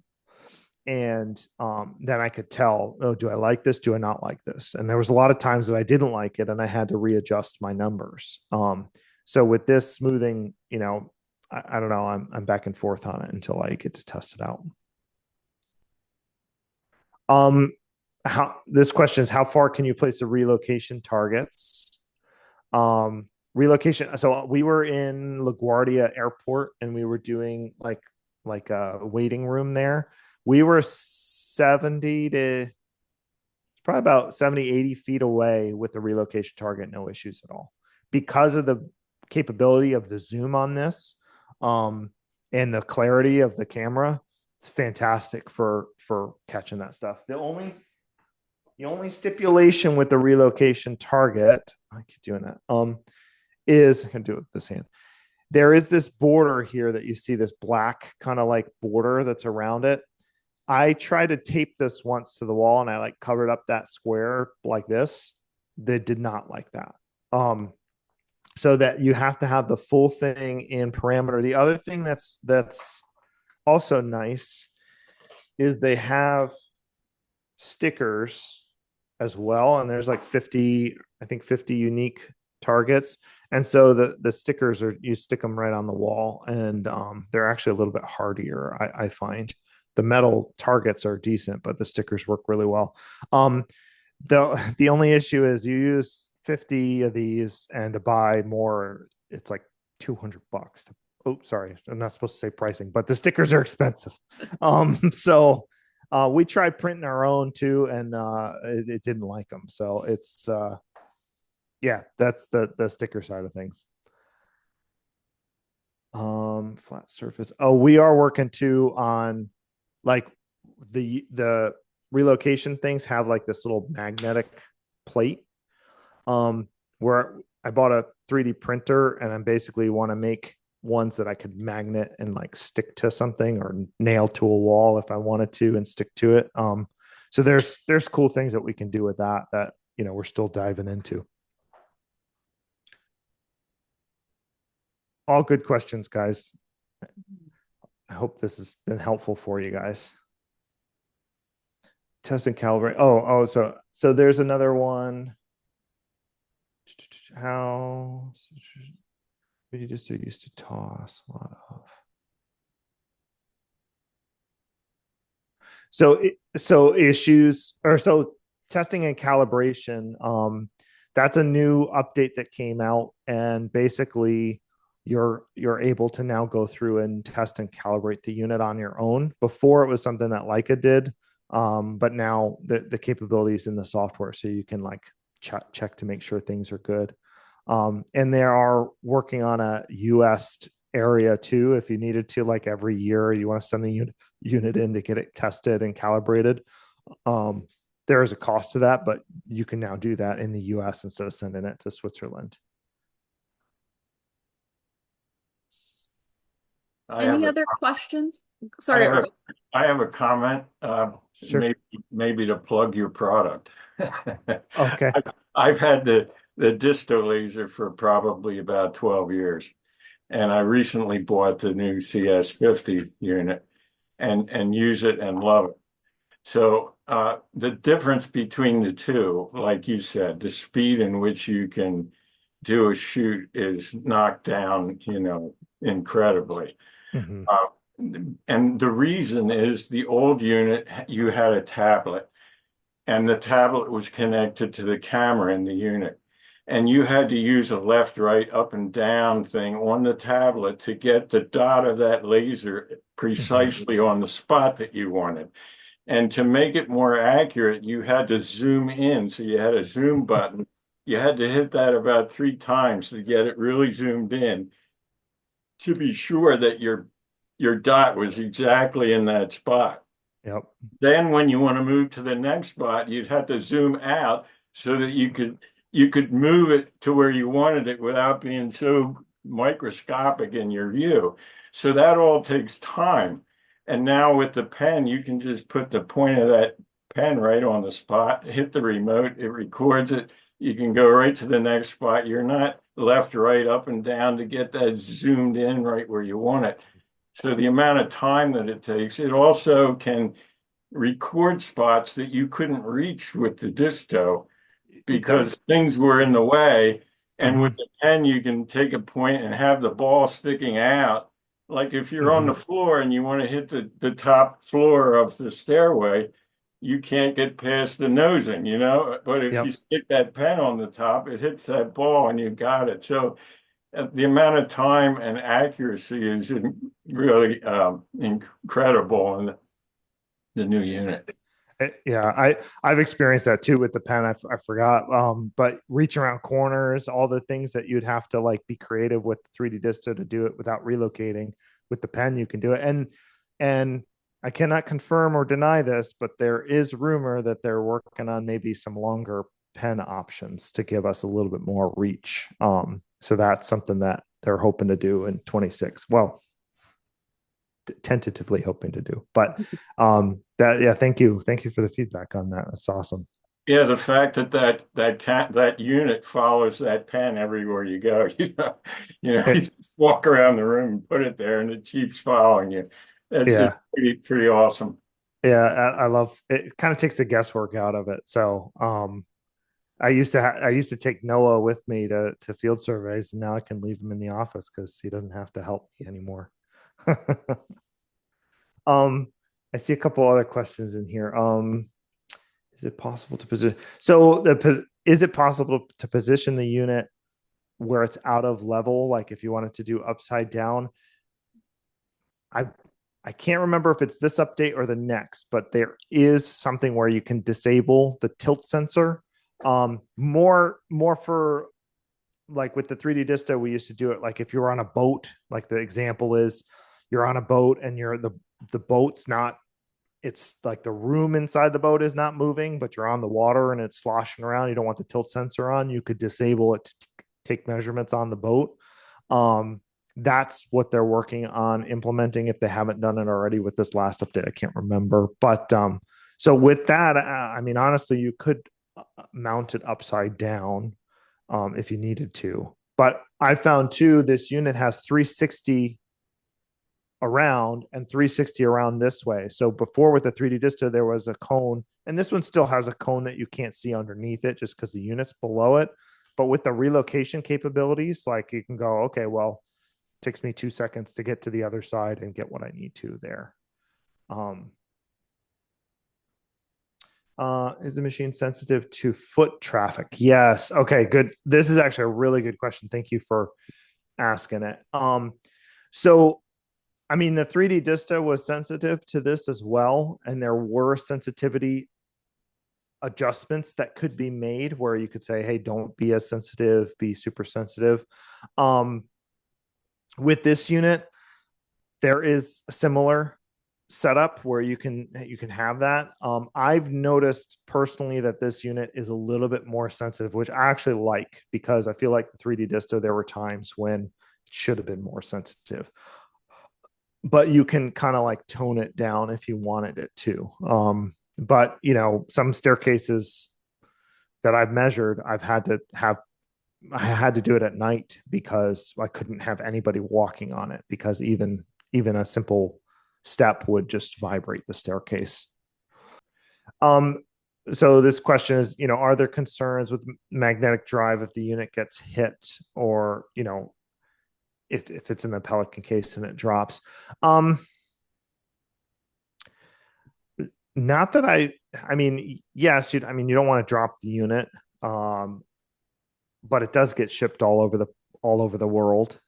And then I could tell, oh, do I like this? Do I not like this? And there was a lot of times that I didn't like it and I had to readjust my numbers. So with this smoothing, I don't know, I'm back and forth on it until I get to test it out. This question is, how far can you place the relocation targets? Relocation. So we were in LaGuardia Airport and we were doing like a waiting room there. We were 70 to probably about 70, 80 feet away with the relocation target, no issues at all. Because of the capability of the zoom on this, and the clarity of the camera, it's fantastic for catching that stuff. The only stipulation with the relocation target, I keep doing that, is I can do it with this hand. There is this border here that you see, this black kind of like border that's around it. I tried to tape this once to the wall and I like covered up that square like this. They did not like that. So that you have to have the full thing in parameter. The other thing that's also nice is they have stickers as well. And there's like 50 unique targets. And so the stickers you stick them right on the wall, and they're actually a little bit hardier, I find. The metal targets are decent, but the stickers work really well. The only issue is you use 50 of these, and to buy more, it's like $200. Oh, sorry, I'm not supposed to say pricing, but the stickers are expensive. So we tried printing our own too, and it didn't like them. So it's yeah, that's the sticker side of things. Flat surface. Oh, we are working too on like the relocation things have like this little magnetic plate, where I bought a 3D printer and I basically want to make ones that I could magnet and like stick to something or nail to a wall if I wanted to and stick to it. So there's cool things that we can do with that we're still diving into. All good questions, guys. I hope this has been helpful for you guys. Test and calibrate. So there's another one. How you just used to toss a lot of. So issues, or so testing and calibration. That's a new update that came out, and basically you're able to now go through and test and calibrate the unit on your own. Before it was something that Leica did, but now the capabilities in the software, so you can like check to make sure things are good. And they are working on a US area too. If you needed to, like every year, you want to send the unit in to get it tested and calibrated. There is a cost to that, but you can now do that in the US instead of sending it to Switzerland. Any other questions? Sorry. I have a comment. Sure. Maybe to plug your product. Okay. I've had the DISTO laser for probably about 12 years. And I recently bought the new CS50 unit and use it and love it. So the difference between the two, like you said, the speed in which you can do a shoot is knocked down, incredibly. Mm-hmm. And the reason is the old unit, you had a tablet, and the tablet was connected to the camera in the unit. And you had to use a left, right, up and down thing on the tablet to get the dot of that laser precisely on the spot that you wanted. And to make it more accurate, you had to zoom in. So you had a zoom button. You had to hit that about 3 times to get it really zoomed in, to be sure that your dot was exactly in that spot. Yep. Then when you want to move to the next spot, you'd have to zoom out so that you could move it to where you wanted it without being so microscopic in your view. So that all takes time. And now with the pen, you can just put the point of that pen right on the spot, hit the remote, it records it. You can go right to the next spot. You're not left, right, up and down to get that zoomed in right where you want it. So the amount of time that it takes, it also can record spots that you couldn't reach with the DISTO because things were in the way. And with the pen, you can take a point and have the ball sticking out. Like if you're on the floor and you want to hit the top floor of the stairway, you can't get past the nosing, you know? But if you stick that pen on the top, it hits that ball and you got it. So the amount of time and accuracy is really incredible in the new unit. Yeah, I've experienced that too with the pen. I forgot, but reach around corners, all the things that you'd have to like be creative with 3D Disto to do it without relocating. With the pen, you can do it. And I cannot confirm or deny this, but there is rumor that they're working on maybe some longer pen options to give us a little bit more reach. So that's something that they're hoping to do in 26. Well, tentatively hoping to do, but thank you for the feedback on that. That's awesome. Yeah, the fact that unit follows that pen everywhere you go, you just walk around the room and put it there and it keeps following you. It's pretty awesome. Yeah, I love it. Kind of takes the guesswork out of it. So I used to take Noah with me to field surveys, and now I can leave him in the office because he doesn't have to help me anymore. I see a couple other questions in here. Is it possible to position? So is it possible to position the unit where it's out of level? Like if you wanted to do upside down, I can't remember if it's this update or the next, but there is something where you can disable the tilt sensor. More for like with the 3D Disto, we used to do it like if you're on a boat, like the example is you're on a boat and the boat's not, it's like the room inside the boat is not moving, but you're on the water and it's sloshing around. You don't want the tilt sensor on. You could disable it to take measurements on the boat. That's what they're working on implementing if they haven't done it already with this last update. I can't remember. But so with that, I mean, honestly, you could mount it upside down if you needed to. But I found too, this unit has 360 around and 360 around this way. So before with the 3D Disto, there was a cone, and this one still has a cone that you can't see underneath it just because the unit's below it. But with the relocation capabilities, like you can go, okay, well, it takes me 2 seconds to get to the other side and get what I need to there. Is the machine sensitive to foot traffic? Yes. Okay, good. This is actually a really good question. Thank you for asking it. So I mean, the 3D Disto was sensitive to this as well, and there were sensitivity adjustments that could be made where you could say, hey, don't be as sensitive, be super sensitive. With this unit, there is a similar setup where you can have that. I've noticed personally that this unit is a little bit more sensitive, which I actually like because I feel like the 3D Disto, there were times when it should have been more sensitive. But you can kind of like tone it down if you wanted it to. But some staircases that I've measured, I had to do it at night because I couldn't have anybody walking on it because even a simple step would just vibrate the staircase. So this question is, are there concerns with magnetic drive if the unit gets hit or, if it's in the Pelican case and it drops? Not that I mean, yes, you don't want to drop the unit, but it does get shipped all over the world.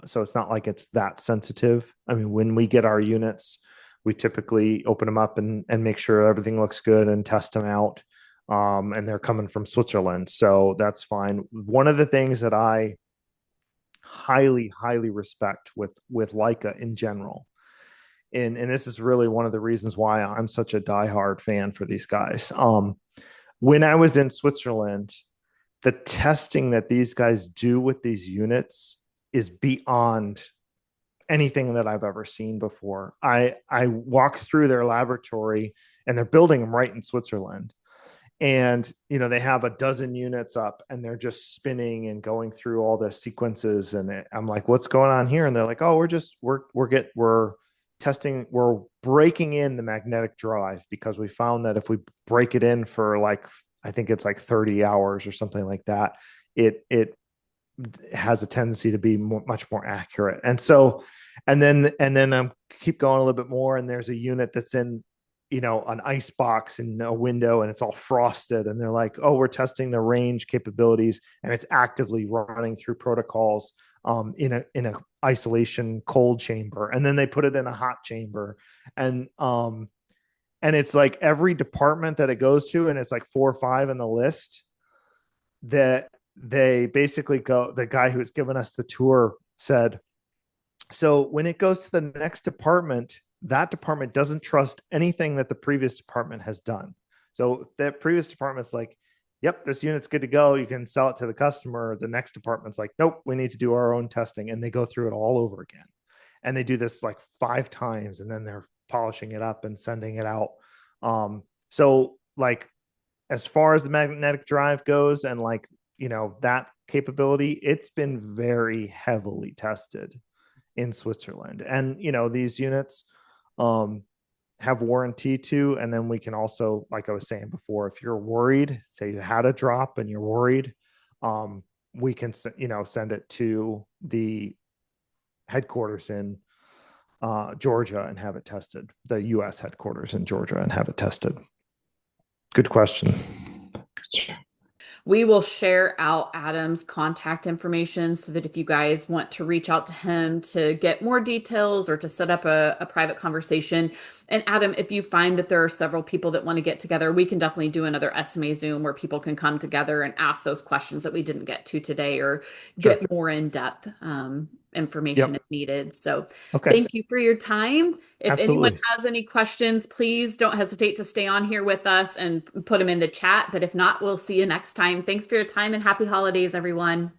So it's not like it's that sensitive. I mean, when we get our units, we typically open them up and make sure everything looks good and test them out. And they're coming from Switzerland. So that's fine. One of the things that I highly respect with Leica in general, and this is really one of the reasons why I'm such a diehard fan for these guys. When I was in Switzerland, the testing that these guys do with these units is beyond anything that I've ever seen before. I walked through their laboratory and they're building them right in Switzerland. And they have a dozen units up and they're just spinning and going through all the sequences. And I'm like, what's going on here? And they're like, oh, we're testing, we're breaking in the magnetic drive because we found that if we break it in for like, I think it's like 30 hours or something like that, it has a tendency to be much more accurate. And so, and then keep going a little bit more. And there's a unit that's in an ice box in a window and it's all frosted. And they're like, oh, we're testing the range capabilities and it's actively running through protocols in a isolation cold chamber. And then they put it in a hot chamber. And it's like every department that it goes to, and it's like 4 or 5 in the list, that they basically go, the guy who's given us the tour said, so when it goes to the next department, that department doesn't trust anything that the previous department has done. So that previous department's like, yep, this unit's good to go. You can sell it to the customer. The next department's like, nope, we need to do our own testing. And they go through it all over again. And they do this like 5 times and then they're polishing it up and sending it out. So like, as far as the magnetic drive goes and like, that capability, it's been very heavily tested in Switzerland. And, these units, have warranty too. And then we can also, like I was saying before, if you're worried, say you had a drop and you're worried, we can, send it to the headquarters in Georgia and have it tested, the US headquarters in Georgia, and have it tested. Good question. We will share out Adam's contact information so that if you guys want to reach out to him to get more details or to set up a private conversation. And Adam, if you find that there are several people that want to get together, we can definitely do another SMA Zoom where people can come together and ask those questions that we didn't get to today or get more in-depth information if needed. So thank you for your time. If anyone has any questions, please don't hesitate to stay on here with us and put them in the chat. But if not, we'll see you next time. Thanks for your time and happy holidays, everyone.